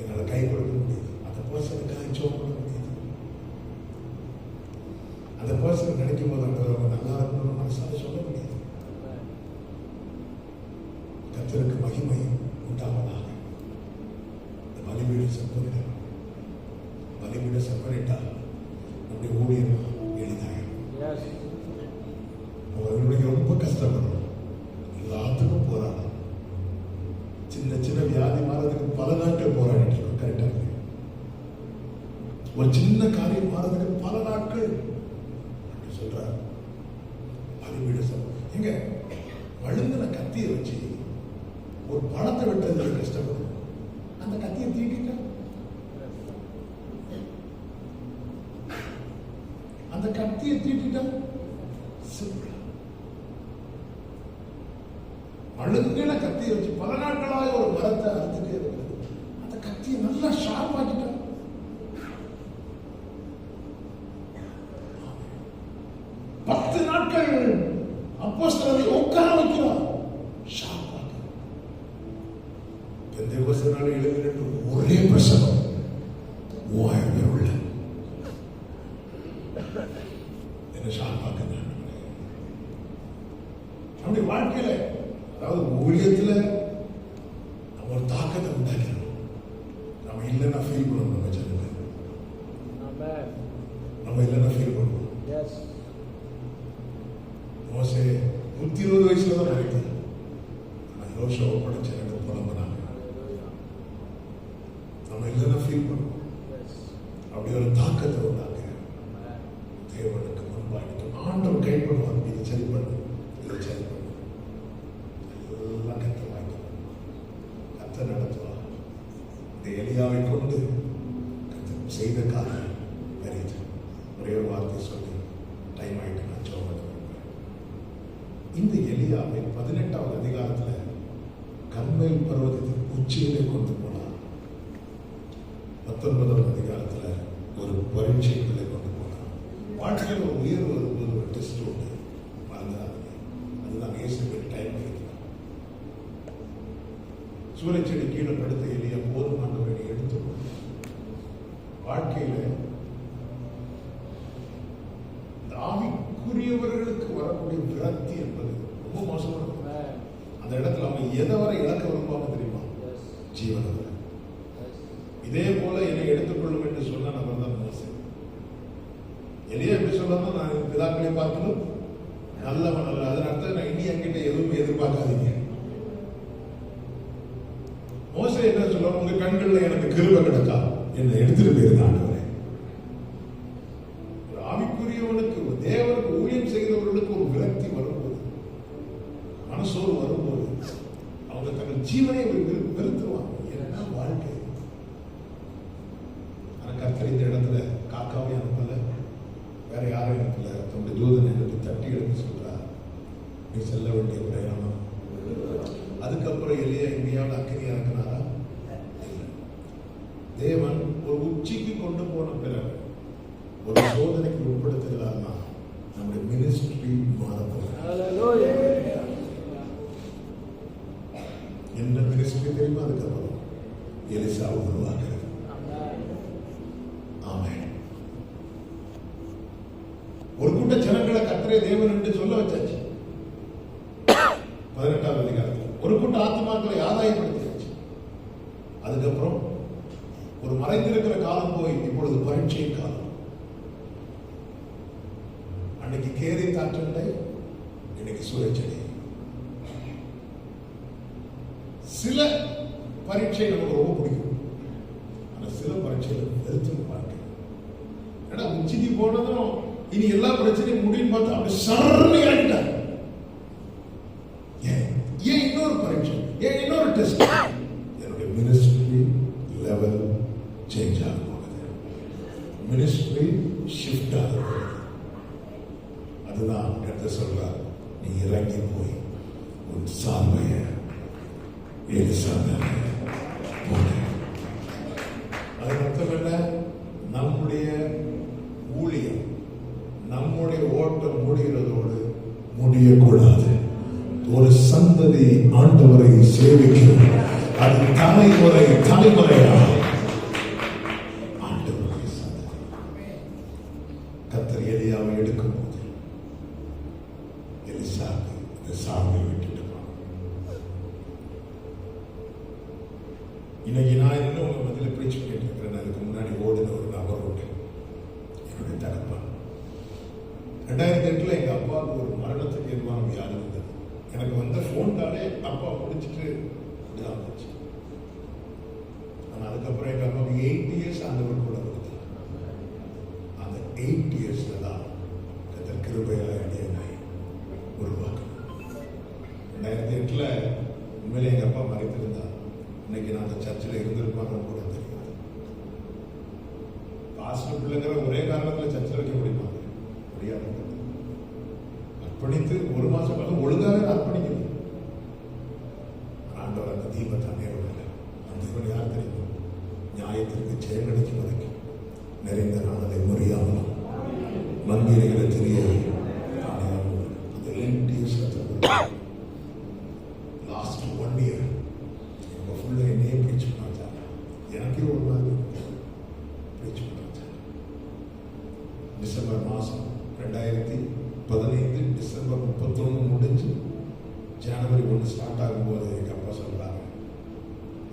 என்னால கை கொடுக்க முடியுது. அந்த பர்சனுக்காக ஜோம் பண்ண முடியுது. அந்த பர்சன் நினைக்கும் போது அந்த நல்லா இருக்கணும்னு மனசால சொல்ல முடியுது. கர்த்தருக்கு மகிமை உண்டாவதாக. இந்த பலிபீட செப்பரேட்டா நம்முடைய ஊழியர் எளிதாயிரும். அவர்களுடைய ரொம்ப கஷ்டப்படும். எல்லாத்துக்கும் போராடும். சின்ன வியாதி மாறதுக்கு பல நாட்கள் போராடிட்டு இருக்கோம். கரெக்டா ஒரு சின்ன காரியம் மாறதுக்கு பல நாட்கள் சொல்றாரு. பலிபீட எங்க வழுங்கின கத்தியை வச்சு ஒரு பழத்தை வெட்டுறதுக்கு கஷ்டப்படும். அந்த கத்தியை தீட்டிட்டா வழுங்கின கத்தியை வச்சு பல நாட்களாக ஒரு மரத்தை அறுத்துட்டே இருக்கிறது. அந்த கத்தியை நல்லா ஷார்ப் ஆக்கிட்டா. பத்து நாட்கள் அப்போஸ்தலரை உட்கார வைக்கிறார். ஷார்ப் ஆக்கி பெந்தேகோஸ்தே நாள் எழுதிட்டு ஒரே பிரசங்கம் 3000 பேர் உள்ள என்ன ஷார்ப் ஆக்குங்க. நம்முடைய வாழ்க்கையில அதாவது ஊழியத்துல நம்ம ஒரு தாக்கத்தை உண்டாக்கணும். நம்ம இல்லைன்னா ஃபீல் பண்ணணும். நம்ம சொல்லுங்க, நம்ம இல்லைன்னா ஃபீல் பண்ணுவோம். மோசே 120 வயசுல தான் மறைத்தார். நான் யோசுவாவை படிச்ச எனக்கு புலம்புனாங்க. நம்ம இல்லைன்னா ஃபீல் பண்ணுவோம். அப்படி ஒரு தாக்கத்தை உண்டாக்க தேவனுக்கு முன்பாக ஆண்டவர் கைப்படுவார். இது சரி பண்ணு, இதை சரி பண்ணு, எல்லாம் கற்று வாய்க்கணும். கத்த நடத்துவார். இந்த எலியாவை கொண்டு கத்த செய்த காரியம் பெரியது. ஒரே ஒரு வார்த்தை சொல்லி டைம் ஆயிட்டு நான் சொல்ல. இந்த எலியாவை 18வது அதிகாரத்துல கர்மேல் பர்வதத்தின் உச்சியிலே கொண்டு போனார். 19வது அதிகாரத்துல ஒரு பரீட்சைக்குள்ளே கொண்டு போனார். வாழ்க்கையில் ஒரு உயர்வு வரும்போது ஒரு டெஸ்ட் உண்டு, மறந்துடாதீங்க. அதுதான் இயேசுவுக்கு டைம் கிடைக்கிறார். சூரியச்செடி கீழே படுத்த எலியா போதுமானவரை எடுத்து வாழ்க்கையில ஆவிக்குரியவர்களுக்கு வரக்கூடிய விரக்தி என்பது ரொம்ப மோசமானது. அந்த இடத்துல அவங்க எதை வரை இழக்க விரும்பாம தெரியுமா? ஜீவனை. இதே போல என்னை எடுத்துக்கொள்ளும் என்று சொன்ன நபர் தான் மோசே. எலியா எப்படி சொல்லணும்? நான் பிதாக்களை பார்க்கணும் நல்லவன் அல்ல. அதன் அர்த்தம் நான் இனி என்கிட்ட எதுவும் எதிர்பார்க்காதீங்க. மோசே என்ன சொல்ல, உங்க கண்கள்ல எனக்கு கிருபை கிடைச்சா என்ன எடுத்துட்டு போயிருந்த ஆண்டவரே. ஒரு ஆவிக்குரியவனுக்கு, தேவனுக்கு ஊழியம் செய்கிறவர்களுக்கு ஒரு விரக்தி வரும்போது, மனசோடு வரும்போது, அவங்க தங்கள் ஜீவனை வெறுத்துருவாங்க. என்ன வாழ்க்கை. ஆனா கர்த்தர் இந்த இடத்துல காக்காவை அனுப்பல, வேற யாரும் அனுப்பல. தன்னுடைய தூதனை எடுத்து தட்டி எடுத்து சொல்றார், நீ செல்ல வேண்டிய பிரயாணம். அதுக்கப்புறம் எலியா எங்கேயாவது அக்கினி இறக்குனாரா? தேவன் ஒரு உச்சிக்கு கொண்டு போன பிறகு ஒரு சோதனைக்கு உட்படுத்துகிறார்னா நம்முடைய மினிஸ்ட்ரி மாறப்போம். என்ன மினிஸ்ட்ரி தெரியுமா? அதுக்கப்புறம் எலிசா உருவாக்குறது. ஆமென். ஒரு கூட்ட ஜனங்களை கர்த்தரே தேவன் என்று சொல்ல வச்சாச்சு. 18ஆம் அதிகாரத்தில் ஒரு கூட்ட ஆத்மாக்களை ஆதாயப்படுத்தியாச்சு. அதுக்கப்புறம் ஒரு மறைந்திருக்கிற காலம் போய் இப்பொழுது பரீட்சையின் காலம். அன்னைக்கு கேரி தாற்றண்டை, இன்னைக்கு சுழற்சடை. சில பரீட்சை நமக்கு ரொம்ப பிடிக்கும், ஆனா சில பரீட்சைகள் வெறுத்து வாழ்க்கை. ஏன்னா உச்சிக்கு போனதும் இனி எல்லா பிரச்சனையும் முடியும் பார்த்தா அப்படி சரணி ஆகிட்டார். ஏன் இன்னொரு பரீட்சை, ஏன் இன்னொரு டெஸ்ட்? என்னுடைய மினிஸ்ட்ரி லெவல் சேஞ்ச் ஆக போகுது, மினிஸ்ட்ரி ஷிஃப்ட் ஆக போகுது. அதுதான் கர்த்தர் சொல்றார், நீ இறங்கி போய் உன் சார்பைய எலிசாவை போடு. அது அர்த்தம் என்ன? நம்முடைய ஊழியம், நம்முடைய ஓட்டம் முடிகிறதோடு முடியக்கூடாது. ஒரு சந்ததி ஆண்டவரை சேவிக்கும். அது தலைமுறை தலைமுறையா ஆண்டவரை சந்ததி. கர்த்தர் எலியாவை எடுக்கும் போது எலிசாவை இந்த சாமி விட்டுட்டு இன்னைக்கு நான் இன்னும் உங்க மத்தியில் பிரீச் பண்ணிட்டு இருக்கிறேன். அதுக்கு முன்னாடி ஓடின ஒரு நபர் உண்டு, என்னுடைய தகப்பன். 2008 எங்க அப்பாவுக்கு ஒரு மரணத்துக்கு எதிரான வியாதி வந்தது. எனக்கு வந்த போன் காலே அப்பா முடிச்சுட்டு இப்படிதான் போச்சு. ஆனா அதுக்கப்புறம் எங்க அப்பாவுக்கு 8 இயர்ஸ் ஆண்டவர் கூட கொடுத்தார். அந்த 8 இயர்ஸ்ல தான் கர்த்தர் கிருபையால என்னை உருவாக்கணும். 2008 உண்மையிலே எங்க அப்பா மறைத்திருந்தார். இன்னைக்கு நான் அந்த சர்ச்சில் இருந்திருப்பாங்க கூட தெரியாது. பாஸ்டர் பிள்ளைங்கிற ஒரே காரணத்தில் சர்ச்சில் வைக்க முடியுமாங்க? முடியாது. அர்ப்பணித்து ஒரு மாசம் ஒழுங்காவே அர்ப்பணிக்கணும். ஆண்டவர் அந்த தீபத்தை நேரவில்லை. அந்த தீபம் யார் தெரியுமா? நியாயத்திற்கு செயலடிக்கு வரைக்கும் நிறைந்த நான் அதை முறியாமலும் மந்திரிகளை தெரிய அந்த 8 years லாஸ்ட் 1 year ஃபுல்லாக என்னையே பிரீச் பண்ணாச்சாங்க. எனக்கே ஒரு மாதிரி பிரீச் பண்ணாச்சாங்க. டிசம்பர் மாதம் 2015 டிசம்பர் 31 முடிஞ்சு ஜனவரி 1 ஸ்டார்ட் ஆகும்போது எங்கள் அப்பா சொல்கிறாங்க,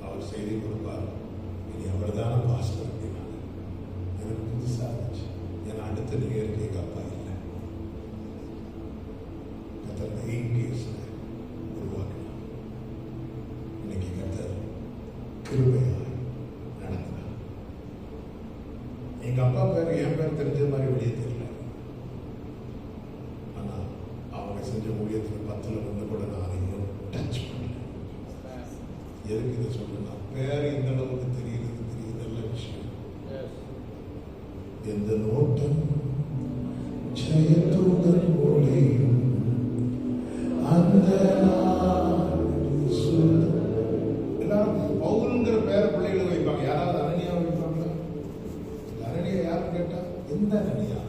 அவர் செய்தி கொடுப்பார், இனி அவர் தானே பாஸ்டர் அப்படின்னாங்க. எனக்கு புதுசாக இருந்துச்சு. ஏன்னா அடுத்த நிகழ்ச்சி எங்கள் அப்பா இல்லை. கர்த்தர் 8 years உருவாக்கினார். இன்னைக்கு கர்த்தர் கிருபையாய் நடத்தினார். எங்க அப்பா பேர் என் பேர் தெரிஞ்ச மாதிரி வெளியே தெரியல. ஆனா அவங்க செஞ்ச ஊழியத்தில் 10ல் 1 கூட நான் இன்னும் டச் பண்ணல. எதுக்கு இதை சொல்றேன்னா, பேர் இந்த அளவுக்கு தெரியுது நல்ல விஷயம். எந்த நோட்டம் ஜெயத்துடன் ஒளியும் அந்த எல்லாரும் பவுல்ங்கிற பேர பிள்ளைகளை வைப்பாங்க. யாராவது அனனியா வைப்பாங்களா? அனனியா யாரும் கேட்டா எந்த அனனியா?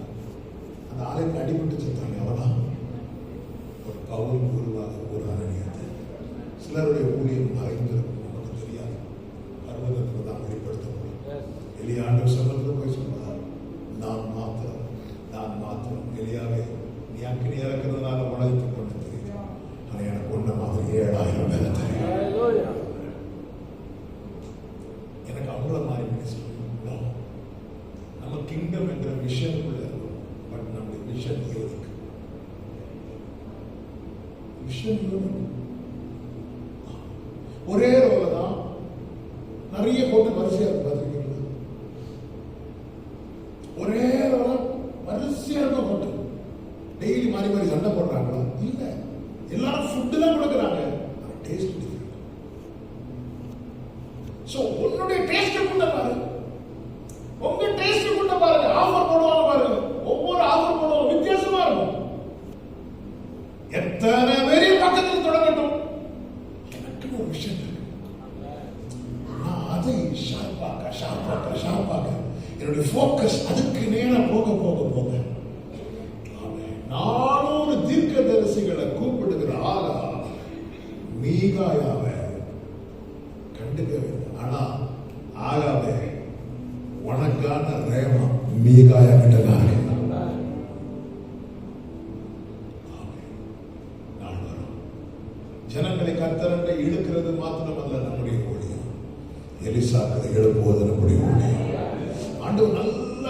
அந்த ஆலயத்தில் அடிபட்டு செத்தாங்க அவதான். ஒரு பவுல் உருவாக ஒரு அனனியா. சிலருடைய ஊழியம் மறைந்திருக்கும், நமக்கு தெரியாது. பர்வதத்தில் தான் வெளிப்படுத்தப்படும். எலியா ஆண்டவர் சமூகத்தில் போய் சொன்னார், நான் மாத்திரம் எலியாவே நீ அக்கினி இறக்கிறதுனால உலகத்துக்கு கொண்டு தெரியுது. ஆனா எனக்கு ஒன்ன மாதிரி 7000 பேரை தெரியும். எனக்கு அவ்வளோ மாதிரி பேசணும். நம்ம கிங்டம் என்ற விஷயத்துக்குள்ள இருக்கும். பட் நம்முடைய விஷன் யூனிக். Mission unit. ஒரே ரோல தான் நிறைய போட்டு வரிசையா இருக்கு பார்த்துருக்கீங்களா? ஒரே ரோல வரிசையா இருக்க போட்டு டெய்லி மாறி மாறி சண்டை போடுறாங்களா? இல்ல, எல்லாரும் ஃபுட்டு தான் கொடுக்குறாங்க, டேஸ்ட் டிஃபரெண்ட். சோ உன்னுடைய டேஸ்ட் கொண்ட பாரு, உங்க டேஸ்ட் கொண்ட பாருங்க. ஆஃபர் போடுவாங்க பாருங்க, ஒவ்வொரு ஆஃபர் போடுவாங்க வித்தியாசமா இருக்கும். எத்தனை பேரை பக்கத்தில் தொடங்கட்டும், எனக்கு ஒரு விஷயம் இருக்கு, நான் அதை ஷார்ப்பாக்க என்னுடைய ஃபோக்கஸ் அதுக்கு நேரா போக போக போக 400 தீர்க்கதரிசிகளை கூப்பிடுகிற ஆளா மீகாயாவை கண்டுக்கவே. ஆனா ஆகாவே உனக்கான ரேமா மீகாயா கிட்டதான். ஜனங்களை கர்த்தரண்டை இழுக்கிறது மாத்திரமல்ல நம்முடைய ஊழியம், எலிசாக்களை எழுப்புவது நம்முடைய ஊழியம். ஆண்டவர் நல்ல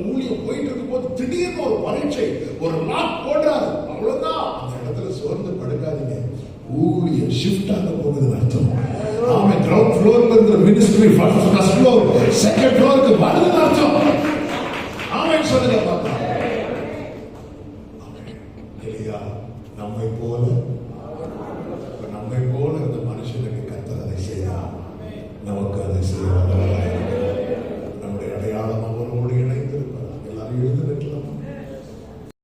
ஊழியம் போயிட்டு இருக்கும் போது திடீர்னு ஒரு பரீட்சை, ஒரு லாக் போடுறாரு, அவ்வளவுதான். அந்த இடத்துல சோர்ந்து படுக்காதீங்க, ஊழியம் ஷிஃப்ட் ஆக போகுதுன்னு அர்த்தம். ஆமே, கிரவுண்ட் ஃப்ளோர்ல இருந்த மினிஸ்ட்ரி ஃபர்ஸ்ட் ஃப்ளோர் செகண்ட் ஃப்ளோருக்கு வருதுன்னு அர்த்தம். ஆமே சொல்லுங்க பாப்பா.